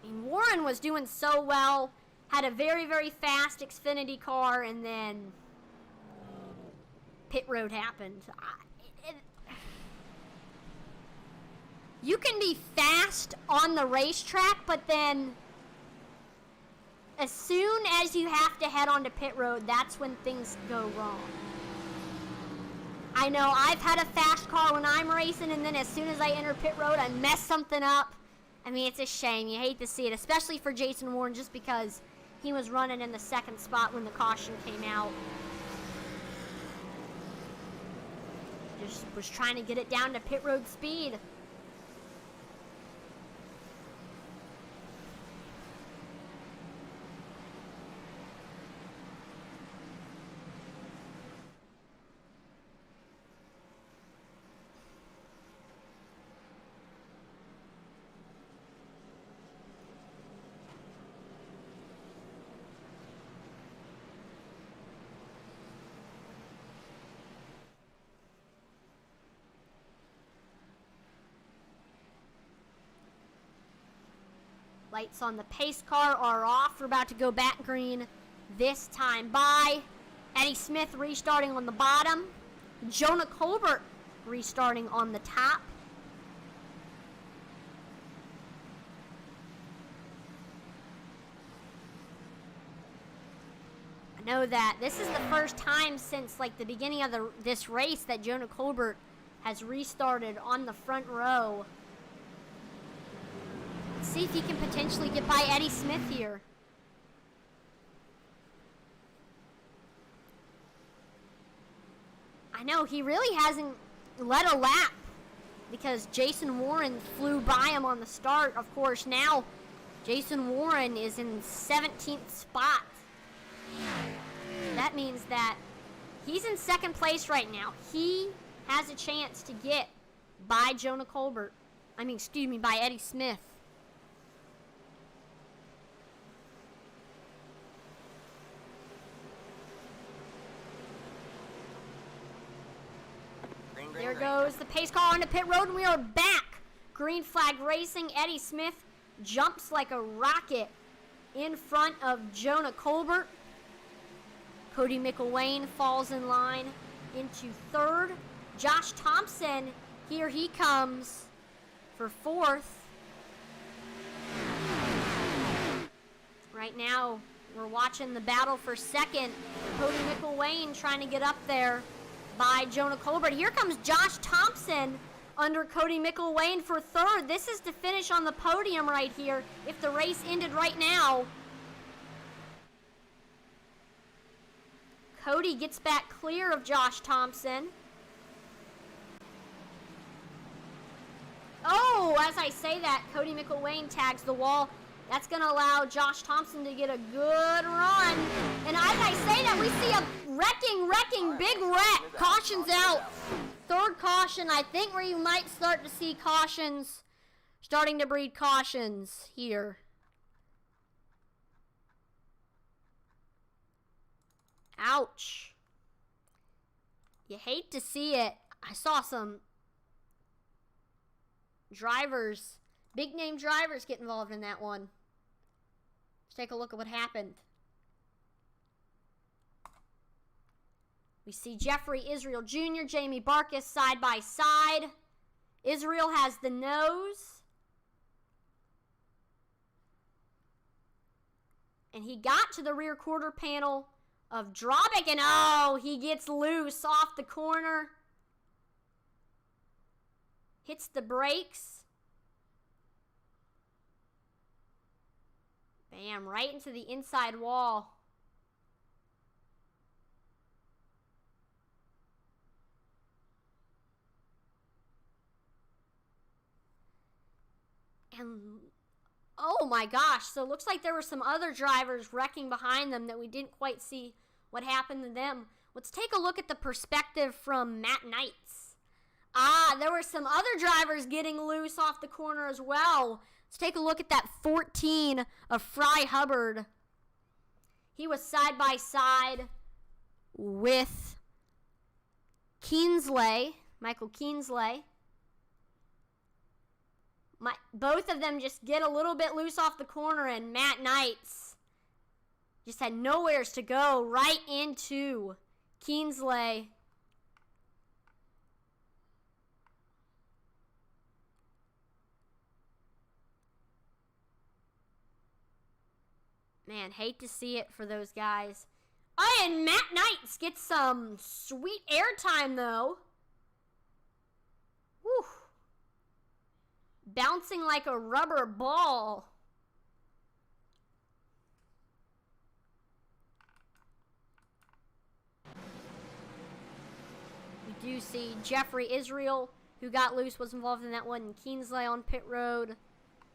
I mean, Warren was doing so well, had a very, very fast Xfinity car, and then pit road happened. You can be fast on the racetrack, but then as soon as you have to head onto pit road, that's when things go wrong. I know I've had a fast car when I'm racing, and then as soon as I enter pit road, I mess something up. I mean, it's a shame. You hate to see it, especially for Jason Warren, just because he was running in the second spot when the caution came out. Just was trying to get it down to pit road speed. Lights on the pace car are off. We're about to go back green this time by. Eddie Smith restarting on the bottom. Jonah Colbert restarting on the top. I know that this is the first time since like the beginning of this race that Jonah Colbert has restarted on the front row. Let's see if he can potentially get by Eddie Smith here. I know he really hasn't led a lap because Jason Warren flew by him on the start. Of course, now Jason Warren is in 17th spot. That means that he's in second place right now. He has a chance to get by Jonah Colbert. By Eddie Smith. There goes the pace car onto pit road, and we are back. Green flag racing. Eddie Smith jumps like a rocket in front of Jonah Colbert. Cody McElwain falls in line into third. Josh Thompson, here he comes for fourth. Right now, we're watching the battle for second. Cody McElwain trying to get up there by Jonah Colbert. Here comes Josh Thompson under Cody McElwain for third. This is to finish on the podium right here if the race ended right now. Cody gets back clear of Josh Thompson. Oh, as I say that, Cody McElwain tags the wall. That's going to allow Josh Thompson to get a good run. And as I say that, we see a wrecking, big wreck. Caution's out. Third caution. I think where you might start to see cautions, starting to breed cautions here. Ouch. You hate to see it. I saw some drivers, big name drivers, get involved in that one. Let's take a look at what happened. We see Jeffrey Israel Jr., Jamie Barkas side by side. Israel has the nose. And he got to the rear quarter panel of Drobick, and oh, he gets loose off the corner. Hits the brakes. Bam, right into the inside wall. And oh my gosh, so it looks like there were some other drivers wrecking behind them that we didn't quite see what happened to them. Let's take a look at the perspective from Matt Knight's. There were some other drivers getting loose off the corner as well. Let's take a look at that 14 of Fry Hubbard. He was side by side with Keensley, Michael Keensley. Both of them just get a little bit loose off the corner, and Matt Knight's just had nowheres to go, right into Keensley. Man, hate to see it for those guys. Oh, and Matt Knight's gets some sweet airtime, though. Whew. Bouncing like a rubber ball. We do see Jeffrey Israel, who got loose, was involved in that one. And Keensley on pit road.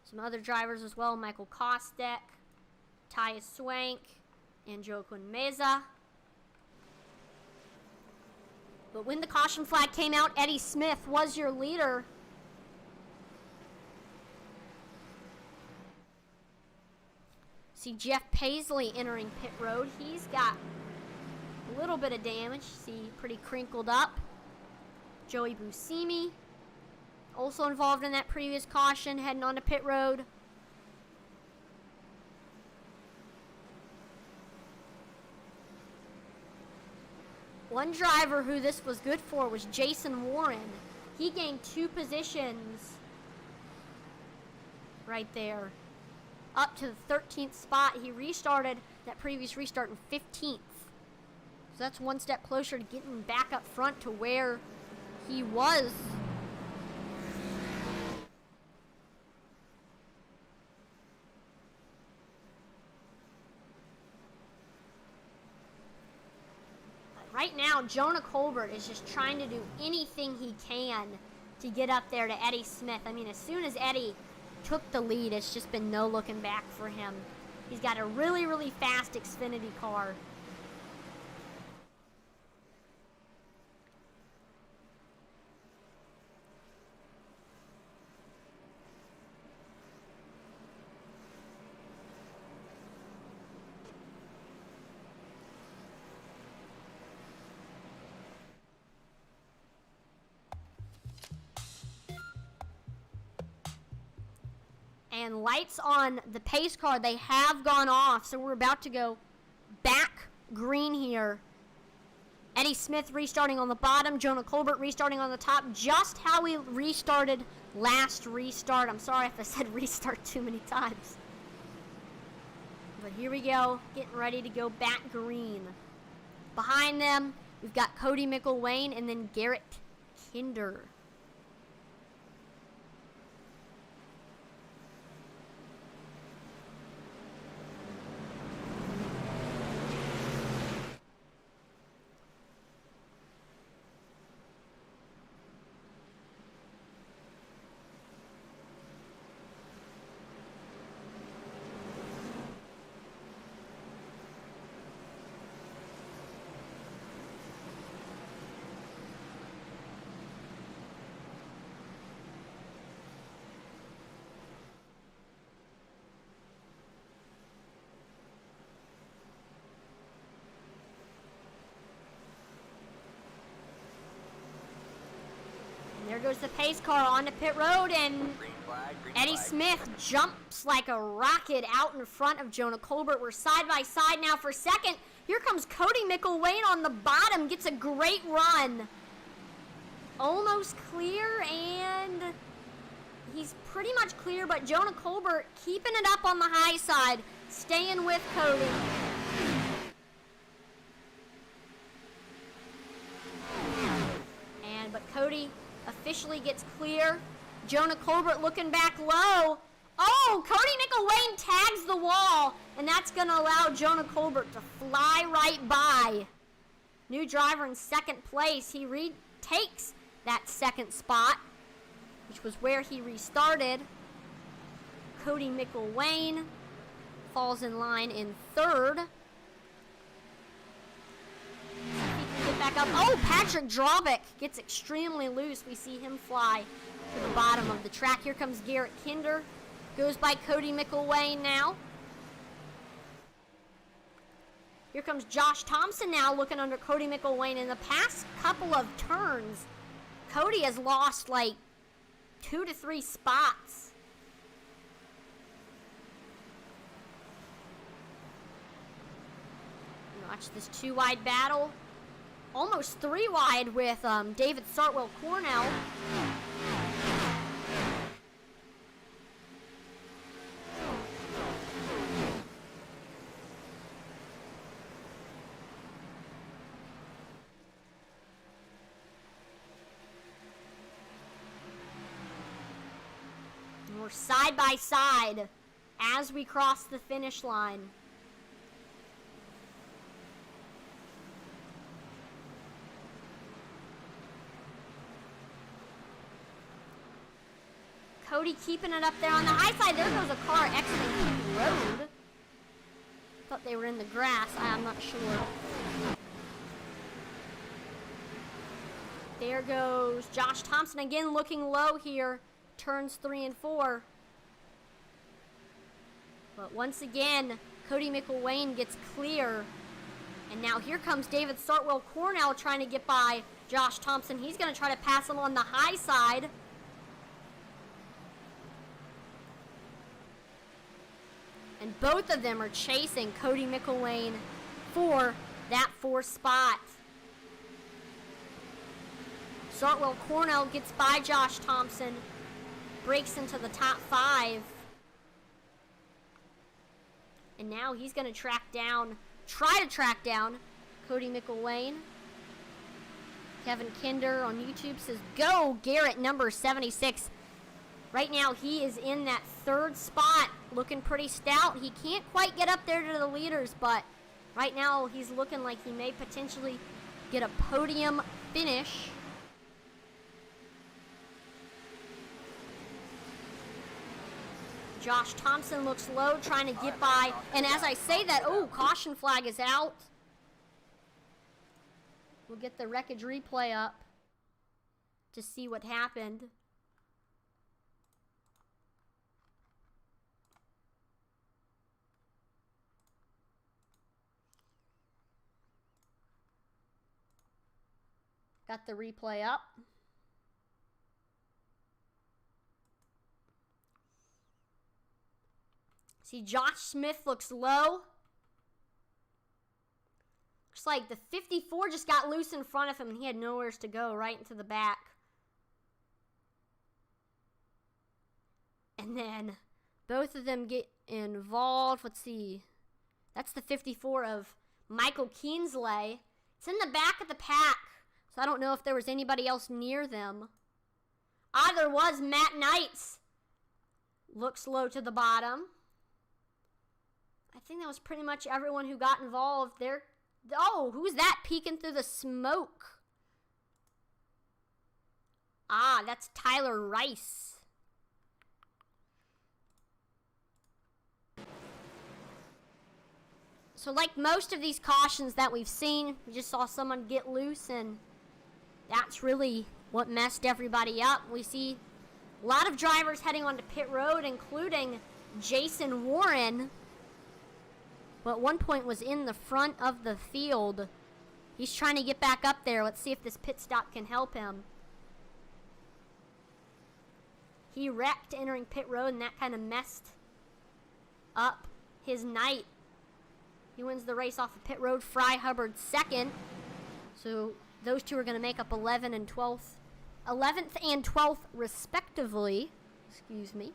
Some other drivers as well. Michael Kostek, Tyus Swank, and Joaquin Meza. But when the caution flag came out, Eddie Smith was your leader. See Jeff Paisley entering pit road. He's got a little bit of damage. See, pretty crinkled up. Joey Buscemi, also involved in that previous caution, heading onto pit road. One driver who this was good for was Jason Warren. He gained 2 positions right there, up to the 13th spot. He restarted that previous restart in 15th. So that's one step closer to getting back up front to where he was. Right now, Jonah Colbert is just trying to do anything he can to get up there to Eddie Smith. I mean, as soon as Eddie took the lead, it's just been no looking back for him. He's got a really, really fast Xfinity car. And lights on the pace car, they have gone off, so we're about to go back green here. Eddie Smith restarting on the bottom, Jonah Colbert restarting on the top, just how we restarted last restart. I'm sorry if I said restart too many times. But here we go, getting ready to go back green. Behind them, we've got Cody McElwain and then Garrett Kinder. There goes the pace car onto pit road, and Green flag, green Eddie flag. Smith jumps like a rocket out in front of Jonah Colbert. We're side by side now for second. Here comes Cody McElwain on the bottom, gets a great run. Almost clear, and he's pretty much clear, but Jonah Colbert keeping it up on the high side, staying with Cody. But Cody officially gets clear. Jonah Colbert looking back low. Oh, Cody McElwain tags the wall, and that's going to allow Jonah Colbert to fly right by. New driver in second place. He retakes that second spot, which was where he restarted. Cody McElwain falls in line in third. Back up. Oh, Patrick Drobick gets extremely loose. We see him fly to the bottom of the track. Here comes Garrett Kinder. Goes by Cody McElwain now. Here comes Josh Thompson now looking under Cody McElwain. In the past couple of turns, Cody has lost like 2 to 3 spots. Watch this 2-wide battle. Almost 3 wide with David Sartwell Cornell. And we're side by side as we cross the finish line. Cody keeping it up there on the high side. There goes a car exiting the road. Thought they were in the grass. I'm not sure. There goes Josh Thompson again looking low here. Turns 3 and 4. But once again, Cody McElwain gets clear. And now here comes David Sartwell Cornell trying to get by Josh Thompson. He's going to try to pass him on the high side. And both of them are chasing Cody McElwain for that 4th spot. Sartwell Cornell gets by Josh Thompson, breaks into the top 5. And now he's going to try to track down Cody McElwain. Kevin Kinder on YouTube says, go Garrett number 76. Right now he is in that 3rd spot, looking pretty stout. He can't quite get up there to the leaders, but right now he's looking like he may potentially get a podium finish. Josh Thompson looks low, trying to get by. And as I say that, oh, caution flag is out. We'll get the Wreckage Replay up to see what happened. Got the replay up. See, Josh Smith looks low. Looks like the 54 just got loose in front of him and he had nowhere to go, right into the back. And then both of them get involved. Let's see. That's the 54 of Michael Keensley. It's in the back of the pack, so I don't know if there was anybody else near them. There was Matt Knights. Looks low to the bottom. I think that was pretty much everyone who got involved there. Oh, who's that peeking through the smoke? That's Tyler Rice. So like most of these cautions that we've seen, we just saw someone get loose, and that's really what messed everybody up. We see a lot of drivers heading onto pit road, including Jason Warren, who at one point was in the front of the field. He's trying to get back up there. Let's see if this pit stop can help him. He wrecked entering pit road, and that kind of messed up his night. He wins the race off of pit road. Fry Hubbard second. So those two are going to make up 11th and 12th respectively. Excuse me.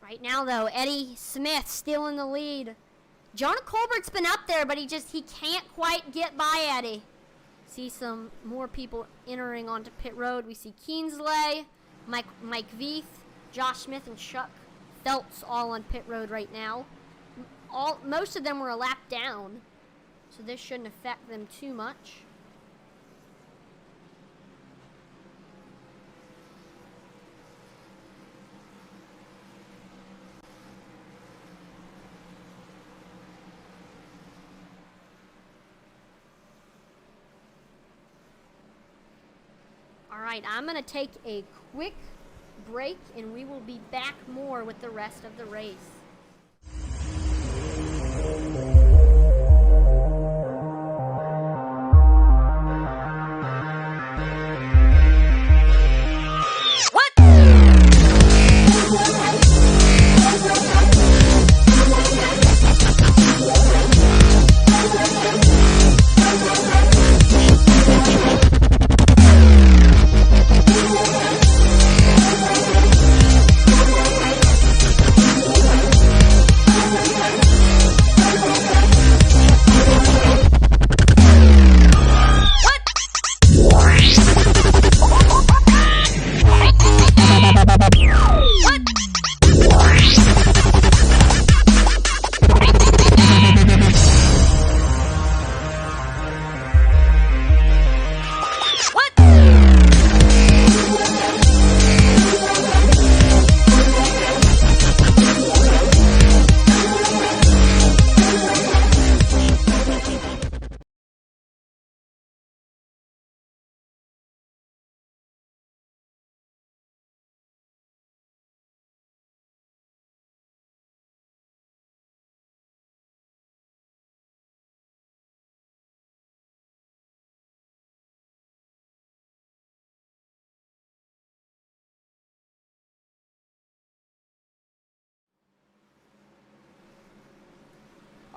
Right now, though, Eddie Smith still in the lead. Jonah Colbert's been up there, but he can't quite get by Eddie. See some more people entering onto pit road. We see Keensley, Mike Veith, Josh Smith, and Chuck Phelps all on pit road right now. Most of them were a lap down, so this shouldn't affect them too much. Alright, I'm going to take a quick break, and we will be back more with the rest of the race.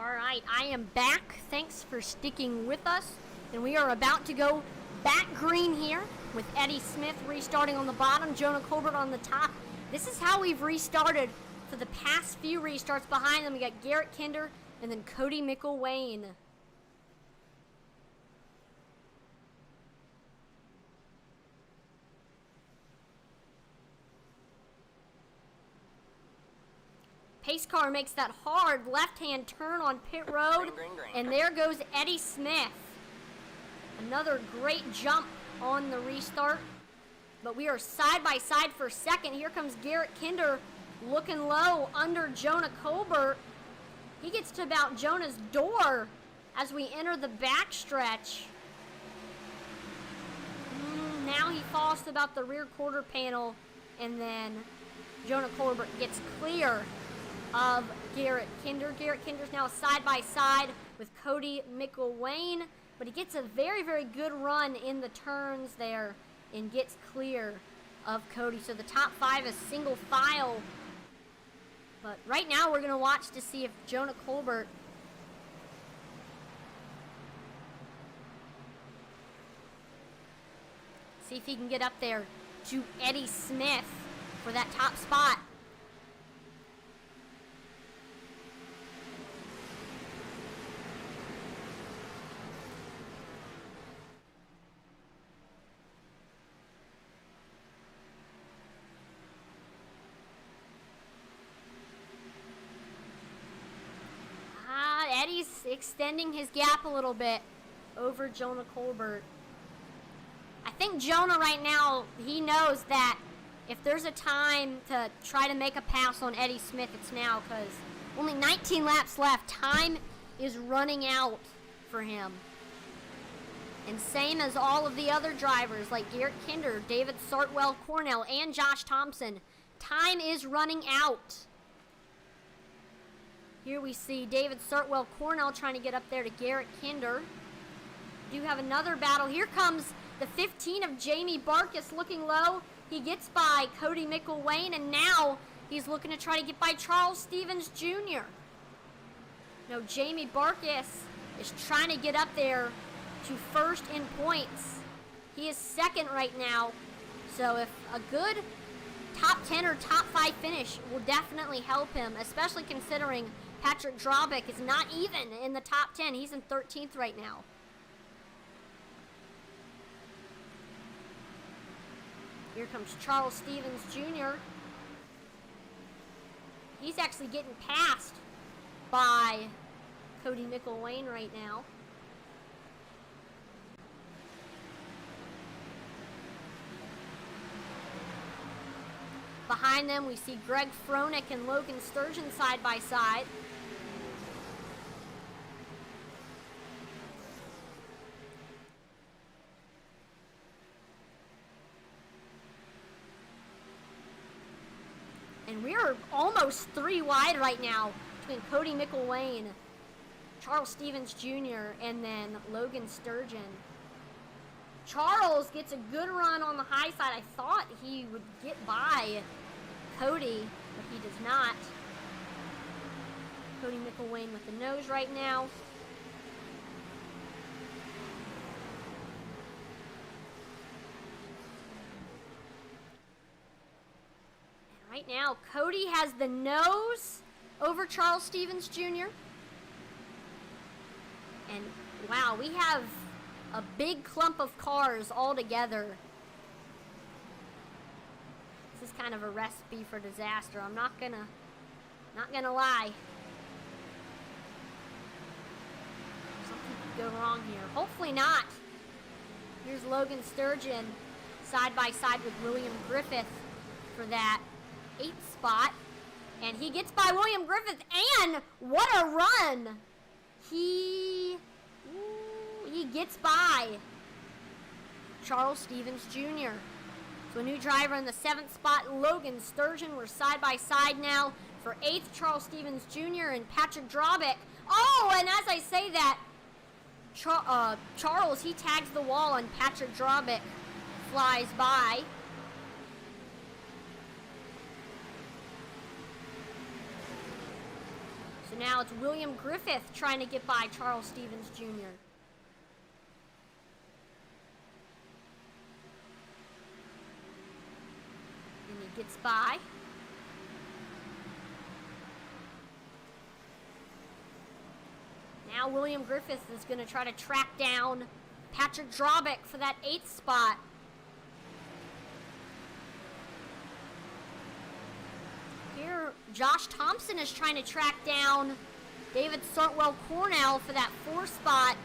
Alright, I am back. Thanks for sticking with us. And we are about to go back green here with Eddie Smith restarting on the bottom, Jonah Colbert on the top. This is how we've restarted for the past few restarts. Behind them, we got Garrett Kinder and then Cody McElwain. Pace car makes that hard left-hand turn on pit road, Green. and there goes Eddie Smith. Another great jump on the restart, but we are side by side for second. Here comes Garrett Kinder looking low under Jonah Colbert. He gets to about Jonah's door as we enter the backstretch. Now he falls to about the rear quarter panel, and then Jonah Colbert gets clear of Garrett Kinder. Garrett Kinder's now side by side with Cody McElwain, but he gets a very, very good run in the turns there and gets clear of Cody. So the top five is single file. But right now we're going to watch to see if Jonah Colbert see if he can get up there to Eddie Smith for that top spot. Eddie's extending his gap a little bit over Jonah Colbert. I think Jonah right now, he knows that if there's a time to try to make a pass on Eddie Smith, it's now, because only 19 laps left. Time is running out for him. And same as all of the other drivers like Garrett Kinder, David Sartwell Cornell, and Josh Thompson. Time is running out. Here we see David Sartwell Cornell trying to get up there to Garrett Kinder. We do have another battle. Here comes the 15 of Jamie Barkus looking low. He gets by Cody McElwain, and now he's looking to try to get by Charles Stevens Jr. No, Jamie Barkus is trying to get up there to first in points. He is second right now. So if a good top 10 or top 5 finish will definitely help him, especially considering Patrick Drobick is not even in the top 10. He's in 13th right now. Here comes Charles Stevens Jr. He's actually getting passed by Cody McElwain right now. Behind them, we see Greg Froelich and Logan Sturgeon side by side. And we are almost 3 wide right now between Cody McElwain, Charles Stevens Jr., and then Logan Sturgeon. Charles gets a good run on the high side. I thought he would get by Cody, but he does not. Cody McElwain with the nose right now. And right now, Cody has the nose over Charles Stevens Jr. And wow, we have a big clump of cars all together. This is kind of a recipe for disaster. I'm not gonna lie. Something could go wrong here. Hopefully not. Here's Logan Sturgeon side by side with William Griffith for that 8th spot. And he gets by William Griffith, and what a run! He gets by Charles Stevens Jr. So a new driver in the 7th spot, Logan Sturgeon. We're side by side now for 8th, Charles Stevens Jr. and Patrick Drobick. Oh, and as I say that, Charles, he tags the wall and Patrick Drobick flies by. So So now it's William Griffith trying to get by Charles Stevens Jr. And he gets by. Now William Griffith is going to try to track down Patrick Drobick for that 8th spot. Here, Josh Thompson is trying to track down David Sartwell Cornell for that 4th spot.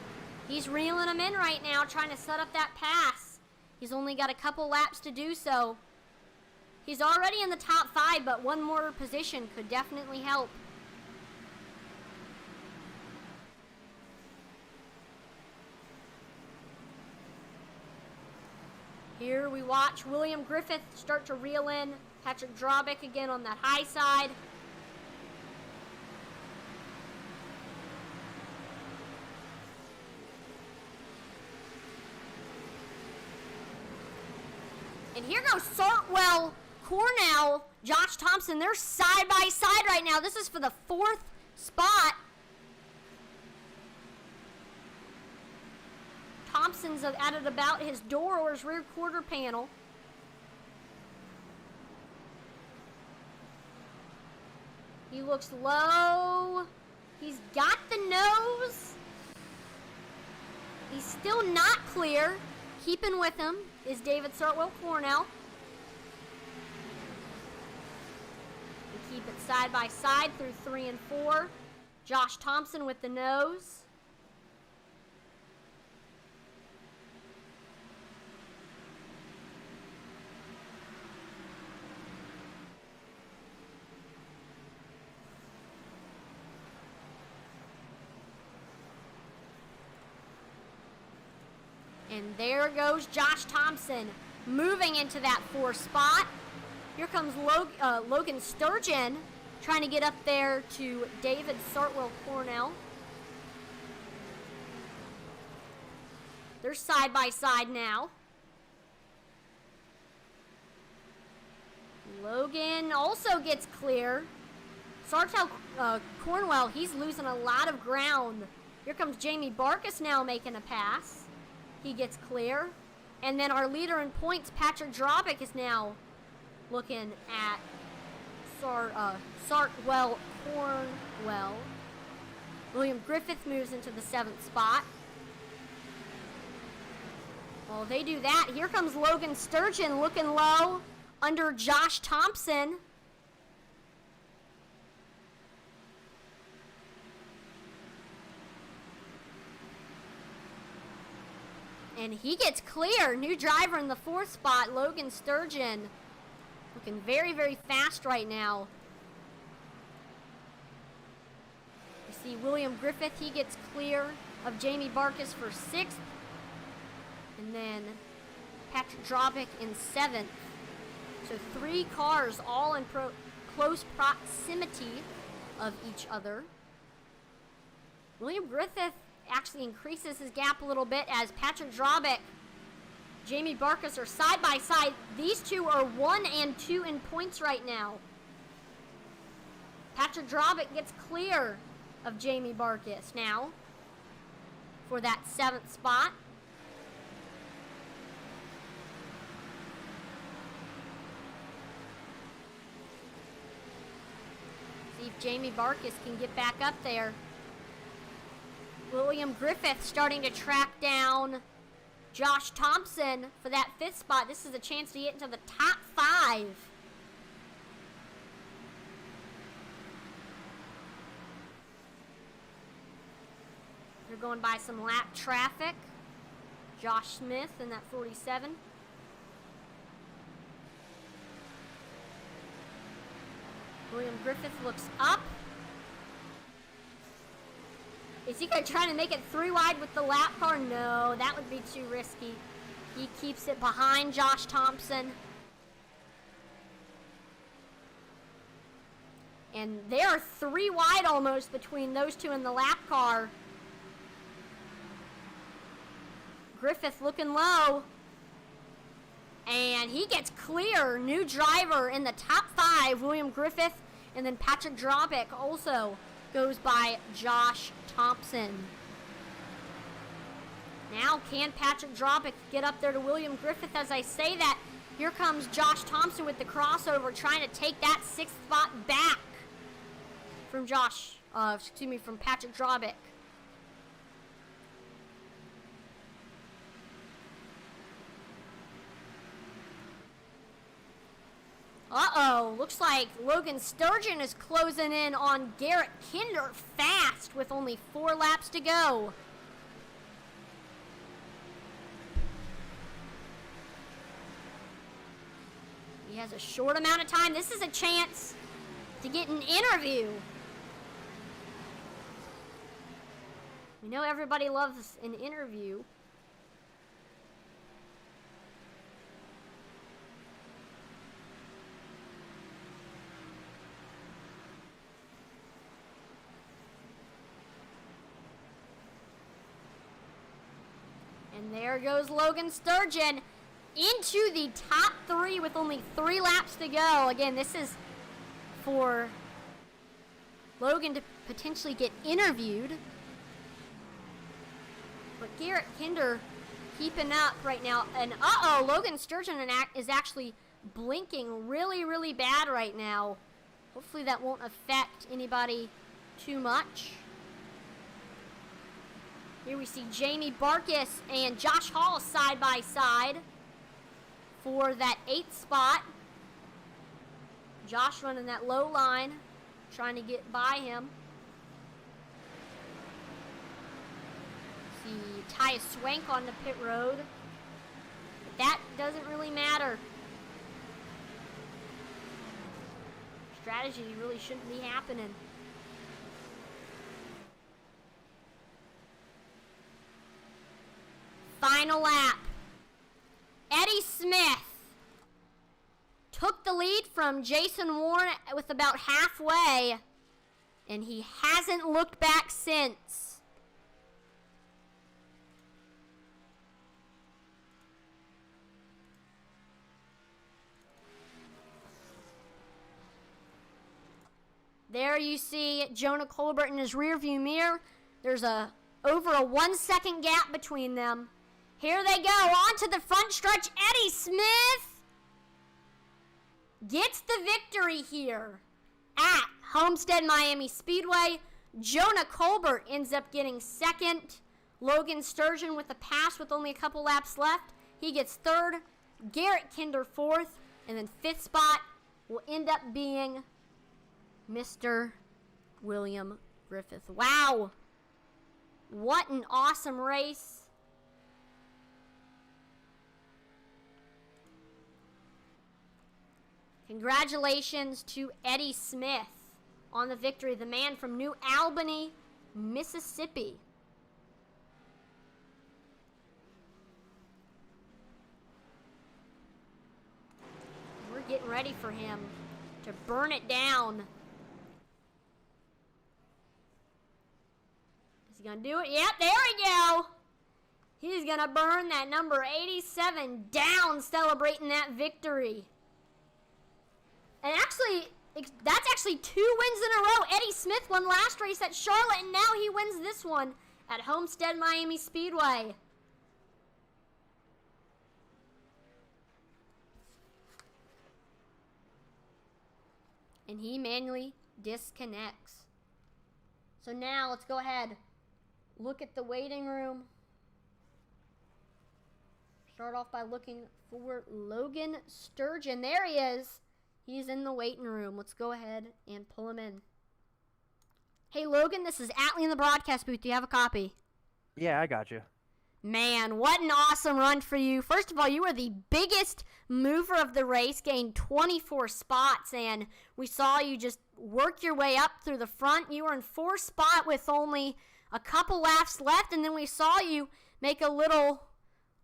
He's reeling him in right now, trying to set up that pass. He's only got a couple laps to do so. He's already in the top 5, but one more position could definitely help. Here we watch William Griffith start to reel in Patrick Drobick again on that high side. And here goes Sartwell, Cornell, Josh Thompson. They're side by side right now. This is for the 4th spot. Thompson's added about his door or his rear quarter panel. He looks low. He's got the nose. He's still not clear. Keeping with him is David Sartwell Cornell. We keep it side by side through 3 and 4. Josh Thompson with the nose. And there goes Josh Thompson moving into that 4th spot. Here comes Logan Sturgeon trying to get up there to David Sartwell Cornell. They're side by side now. Logan also gets clear. Sartwell Cornwell, he's losing a lot of ground. Here comes Jamie Barkus now making a pass. He gets clear. And then our leader in points, Patrick Drobick, is now looking at Sartwell Cornwell. William Griffith moves into the 7th spot. While they do that, here comes Logan Sturgeon looking low under Josh Thompson. And he gets clear. New driver in the 4th spot, Logan Sturgeon. Looking very, very fast right now. You see William Griffith, he gets clear of Jamie Barkus for 6th. And then Patrick Drobick in 7th. So 3 cars all in close proximity of each other. William Griffith actually increases his gap a little bit as Patrick Drobick, Jamie Barkus are side by side. These two are 1 and 2 in points right now. Patrick Drobick gets clear of Jamie Barkus now for that 7th spot. See if Jamie Barkus can get back up there. William Griffith starting to track down Josh Thompson for that 5th spot. This is a chance to get into the top 5. They're going by some lap traffic. Josh Smith in that 47. William Griffith looks up. Is he going to try to make it 3 wide with the lap car? No, that would be too risky. He keeps it behind Josh Thompson. And they are 3 wide almost between those two in the lap car. Griffith looking low. And he gets clear. New driver in the top 5, William Griffith. And then Patrick Drobick also goes by Josh Thompson. Now, can Patrick Drobick get up there to William Griffith? As I say that, here comes Josh Thompson with the crossover, trying to take that 6th spot back from from Patrick Drobick. Uh-oh, looks like Logan Sturgeon is closing in on Garrett Kinder fast with only 4 laps to go. He has a short amount of time. This is a chance to get an interview. We know everybody loves an interview. And there goes Logan Sturgeon into the top 3 with only 3 laps to go. Again, this is for Logan to potentially get interviewed. But Garrett Kinder keeping up right now. And Logan Sturgeon is actually blinking really, really bad right now. Hopefully that won't affect anybody too much. Here we see Jamie Barkus and Josh Hall side by side for that 8th spot. Josh running that low line, trying to get by him. See Tyus Swank on the pit road. But that doesn't really matter. Strategy really shouldn't be happening. Final lap. Eddie Smith took the lead from Jason Warren with about halfway, and he hasn't looked back since. There you see Jonah Colbert in his rearview mirror. There's over a 1 second gap between them. Here they go, onto the front stretch. Eddie Smith gets the victory here at Homestead Miami Speedway. Jonah Colbert ends up getting 2nd. Logan Sturgeon with a pass with only a couple laps left. He gets 3rd. Garrett Kinder 4th. And then 5th spot will end up being Mr. William Griffith. Wow. What an awesome race. Congratulations to Eddie Smith on the victory, the man from New Albany, Mississippi. We're getting ready for him to burn it down. Is he going to do it? Yep, there we go. He's going to burn that number 87 down, celebrating that victory. And actually, that's actually 2 wins in a row. Eddie Smith won last race at Charlotte, and now he wins this one at Homestead Miami Speedway. And he manually disconnects. So now let's go ahead, look at the waiting room. Start off by looking for Logan Sturgeon. There he is. He's in the waiting room. Let's go ahead and pull him in. Hey, Logan, this is Atlee in the broadcast booth. Do you have a copy? Yeah, I got you. Man, what an awesome run for you. First of all, you were the biggest mover of the race, gained 24 spots, and we saw you just work your way up through the front. You were in 4th spot with only a couple laps left, and then we saw you make a little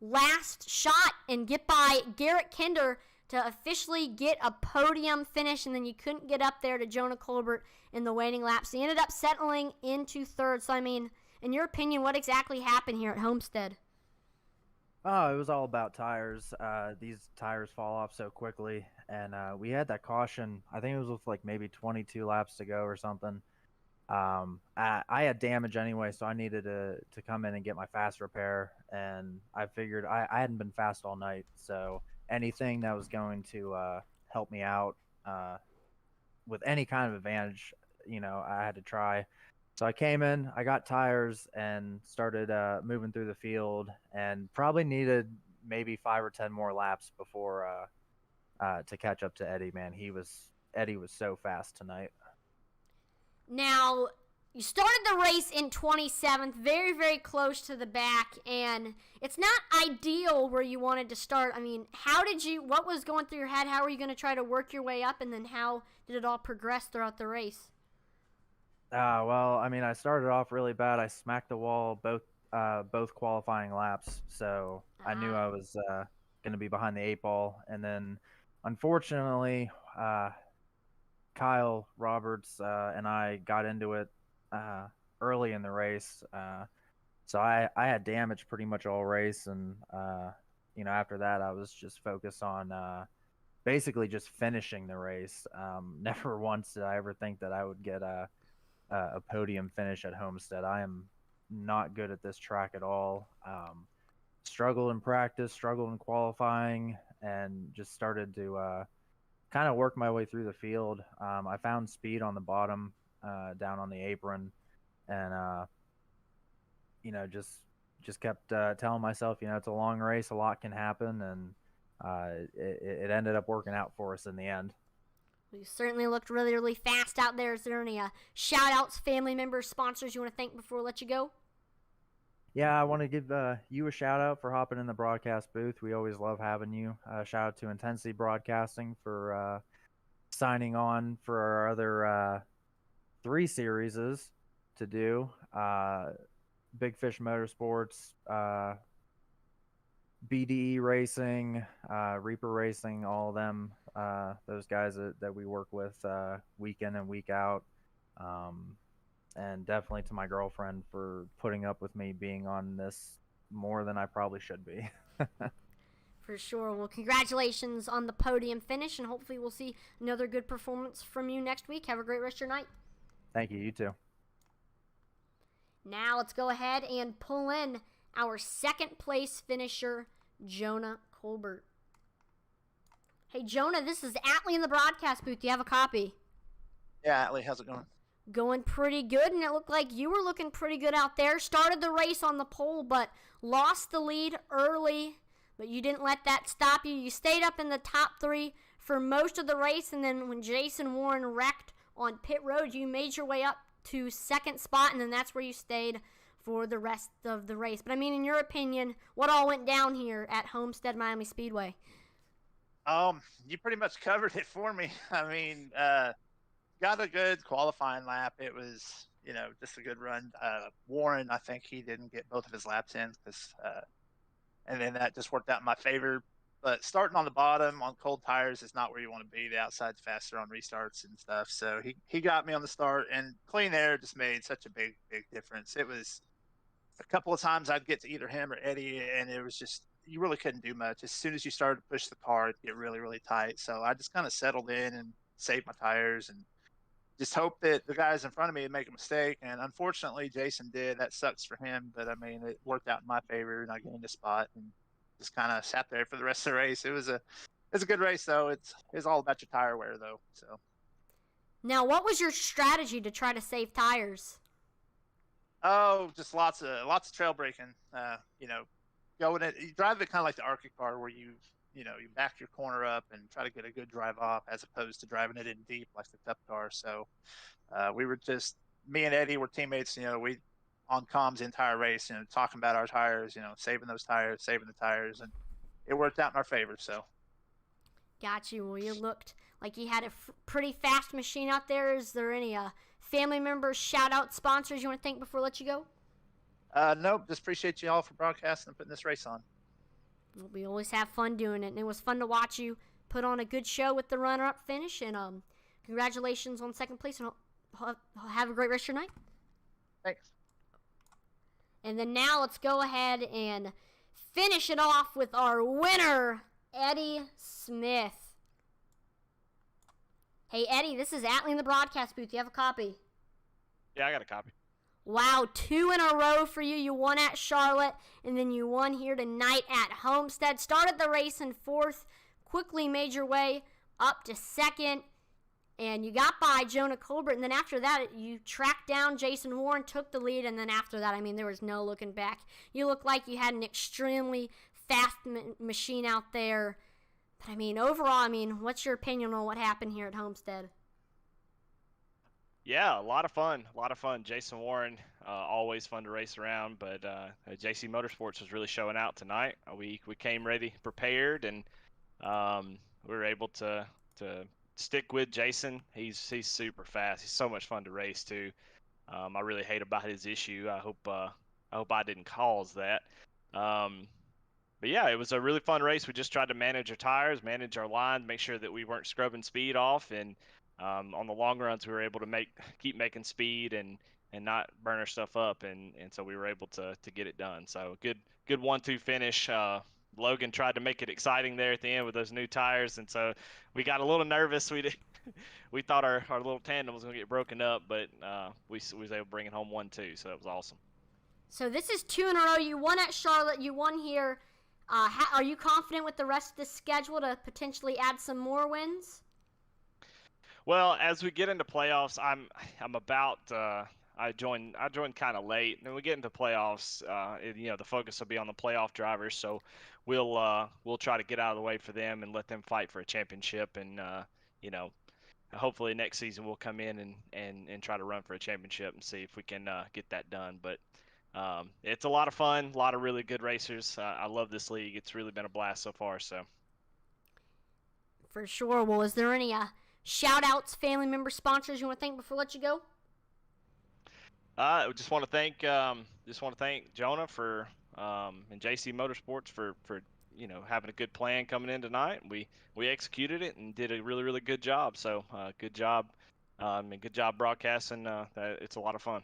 last shot and get by Garrett Kinder to officially get a podium finish, and then you couldn't get up there to Jonah Colbert in the waiting lap. So you ended up settling into 3rd. So, I mean, in your opinion, what exactly happened here at Homestead? Oh, it was all about tires. These tires fall off so quickly, and we had that caution. I think it was with like maybe 22 laps to go or something. I had damage anyway, so I needed to come in and get my fast repair. And I figured I hadn't been fast all night, so anything that was going to help me out with any kind of advantage, I had to try. So I came in, I got tires, and started moving through the field, and probably needed maybe 5 or 10 more laps before to catch up to Eddie. Man, Eddie was so fast tonight. Now, you started the race in 27th, very, very close to the back, and it's not ideal where you wanted to start. I mean, what was going through your head? How were you going to try to work your way up, and then how did it all progress throughout the race? Well, I mean, I started off really bad. I smacked the wall both qualifying laps, so I knew I was going to be behind the 8 ball. And then, unfortunately, Kyle Roberts and I got into it early in the race, so I had damage pretty much all race. And after that, I was just focused on basically just finishing the race. Never once did I ever think that I would get a podium finish at Homestead. I am not good at this track at all. Struggled in practice, struggled in qualifying, and just started to kind of work my way through the field. I found speed on the bottom, down on the apron, and just kept telling myself, it's a long race, a lot can happen, and it ended up working out for us in the end. You certainly looked really, really fast out there. Is there any shout-outs, family members, sponsors you want to thank before we let you go? Yeah, I want to give you a shout-out for hopping in the broadcast booth. We always love having you. Shout-out to Intensity Broadcasting for signing on for our other 3 series to do. Big Fish Motorsports, BDE Racing, Reaper Racing, all of them, those guys that we work with week in and week out. And definitely to my girlfriend for putting up with me being on this more than I probably should be. For sure. Well, congratulations on the podium finish, and hopefully we'll see another good performance from you next week. Have a great rest of your night. Thank you. You too. Now let's go ahead and pull in our second place finisher, Jonah Colbert. Hey, Jonah, this is Atlee in the broadcast booth. Do you have a copy? Yeah, Atlee, how's it going? Going pretty good, and it looked like you were looking pretty good out there. Started the race on the pole, but lost the lead early, but you didn't let that stop you. You stayed up in the top 3 for most of the race, and then when Jason Warren wrecked on pit road, you made your way up to 2nd spot, and then that's where you stayed for the rest of the race. But I mean, in your opinion, what all went down here at Homestead Miami Speedway? You pretty much covered it for me. I mean, got a good qualifying lap. It was, just a good run. Warren, I think he didn't get both of his laps in and then that just worked out in my favor. But starting on the bottom on cold tires is not where you want to be. The outside's faster on restarts and stuff. So he got me on the start, and clean air just made such a big, big difference. It was a couple of times I'd get to either him or Eddie, and it was just, you really couldn't do much. As soon as you started to push the car, it'd get really, really tight. So I just kind of settled in and saved my tires and just hope that the guys in front of me would make a mistake. And unfortunately, Jason did. That sucks for him. But, I mean, it worked out in my favor, and I gained a spot and just kind of sat there for the rest of the race. It was a good race, though. It's all about your tire wear, though. So now, what was your strategy to try to save tires? Oh, just lots of trail braking. Going it, you drive it kind of like the Arctic car, where you back your corner up and try to get a good drive off, as opposed to driving it in deep like the Cup car. So we were just, me and Eddie were teammates. We on comms the entire race, talking about our tires, saving those tires, saving the tires, and it worked out in our favor. So. Got you. Well, you looked like you had a pretty fast machine out there. Is there any family members, shout-out sponsors you want to thank before I let you go? Nope. Just appreciate you all for broadcasting and putting this race on. Well, we always have fun doing it, and it was fun to watch you put on a good show with the runner-up finish. And congratulations on 2nd place, and have a great rest of your night. Thanks. And then now let's go ahead and finish it off with our winner, Eddie Smith. Hey, Eddie, this is Atlee in the broadcast booth. You have a copy? Yeah, I got a copy. Wow, 2 in a row for you. You won at Charlotte, and then you won here tonight at Homestead. Started the race in 4th, quickly made your way up to 2nd, and you got by Jonah Colbert. And then after that, you tracked down Jason Warren, took the lead, and then after that, I mean, there was no looking back. You looked like you had an extremely fast machine out there. But, I mean, overall, I mean, what's your opinion on what happened here at Homestead? Yeah, a lot of fun. Jason Warren, always fun to race around, but JC Motorsports was really showing out tonight. We came ready, prepared, and we were able to stick with Jason. He's super fast. He's so much fun to race too. I really hate about his issue. I hope I didn't cause that. But yeah, it was a really fun race. We just tried to manage our tires, manage our line, make sure that we weren't scrubbing speed off, and on the long runs we were able to keep making speed and not burn our stuff up, and so we were able to get it done. So good 1-2 finish. Logan tried to make it exciting there at the end with those new tires, and so we got a little nervous. We thought our little tandem was going to get broken up, but we was able to bring it home 1-2, so that was awesome. So this is 2 in a row. You won at Charlotte. You won here. Are you confident with the rest of the schedule to potentially add some more wins? Well, as we get into playoffs, I'm about I joined kind of late, and when we get into playoffs, the focus will be on the playoff drivers. So we'll try to get out of the way for them and let them fight for a championship, and hopefully next season we'll come in and try to run for a championship and see if we can get that done. But it's a lot of fun, a lot of really good racers. I love this league. It's really been a blast so far. So for sure. Well, is there any shout outs, family members, sponsors you want to thank before I let you go? I just want to thank Jonah for and JC Motorsports for having a good plan coming in tonight. We executed it and did a really, really good job. So good job, and good job broadcasting. It's a lot of fun.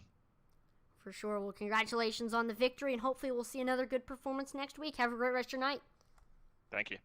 For sure. Well, congratulations on the victory, and hopefully we'll see another good performance next week. Have a great rest of your night. Thank you.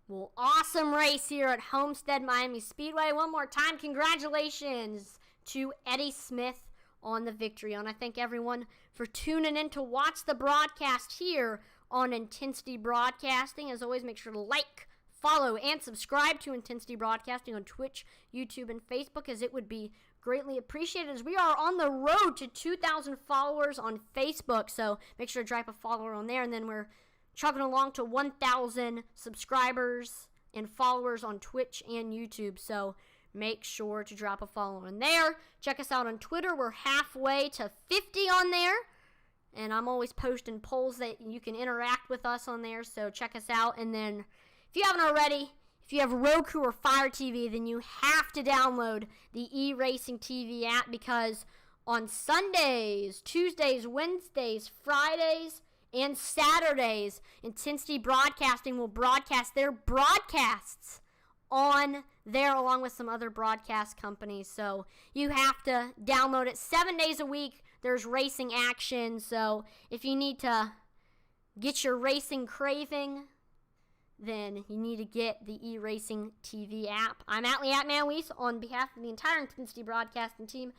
Well, awesome race here at Homestead Miami Speedway. One more time, congratulations to Eddie Smith on the victory. And I thank everyone for tuning in to watch the broadcast here on Intensity Broadcasting. As always, make sure to like, follow, and subscribe to Intensity Broadcasting on Twitch, YouTube, and Facebook, as it would be greatly appreciated, as we are on the road to 2,000 followers on Facebook. So make sure to drop a follower on there, and then we're chugging along to 1,000 subscribers and followers on Twitch and YouTube. So make sure to drop a follow in there. Check us out on Twitter. We're halfway to 50 on there, and I'm always posting polls that you can interact with us on there. So check us out. And then if you haven't already, if you have Roku or Fire TV, then you have to download the eRacing TV app, because on Sundays, Tuesdays, Wednesdays, Fridays, and Saturdays, Intensity Broadcasting will broadcast their broadcasts on there along with some other broadcast companies. So you have to download it 7 days a week. There's racing action. So if you need to get your racing craving, then you need to get the eRacing TV app. I'm Atlee Atman-Weiss on behalf of the entire Intensity Broadcasting team.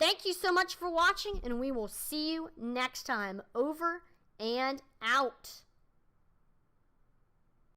Thank you so much for watching, and we will see you next time. Over and out.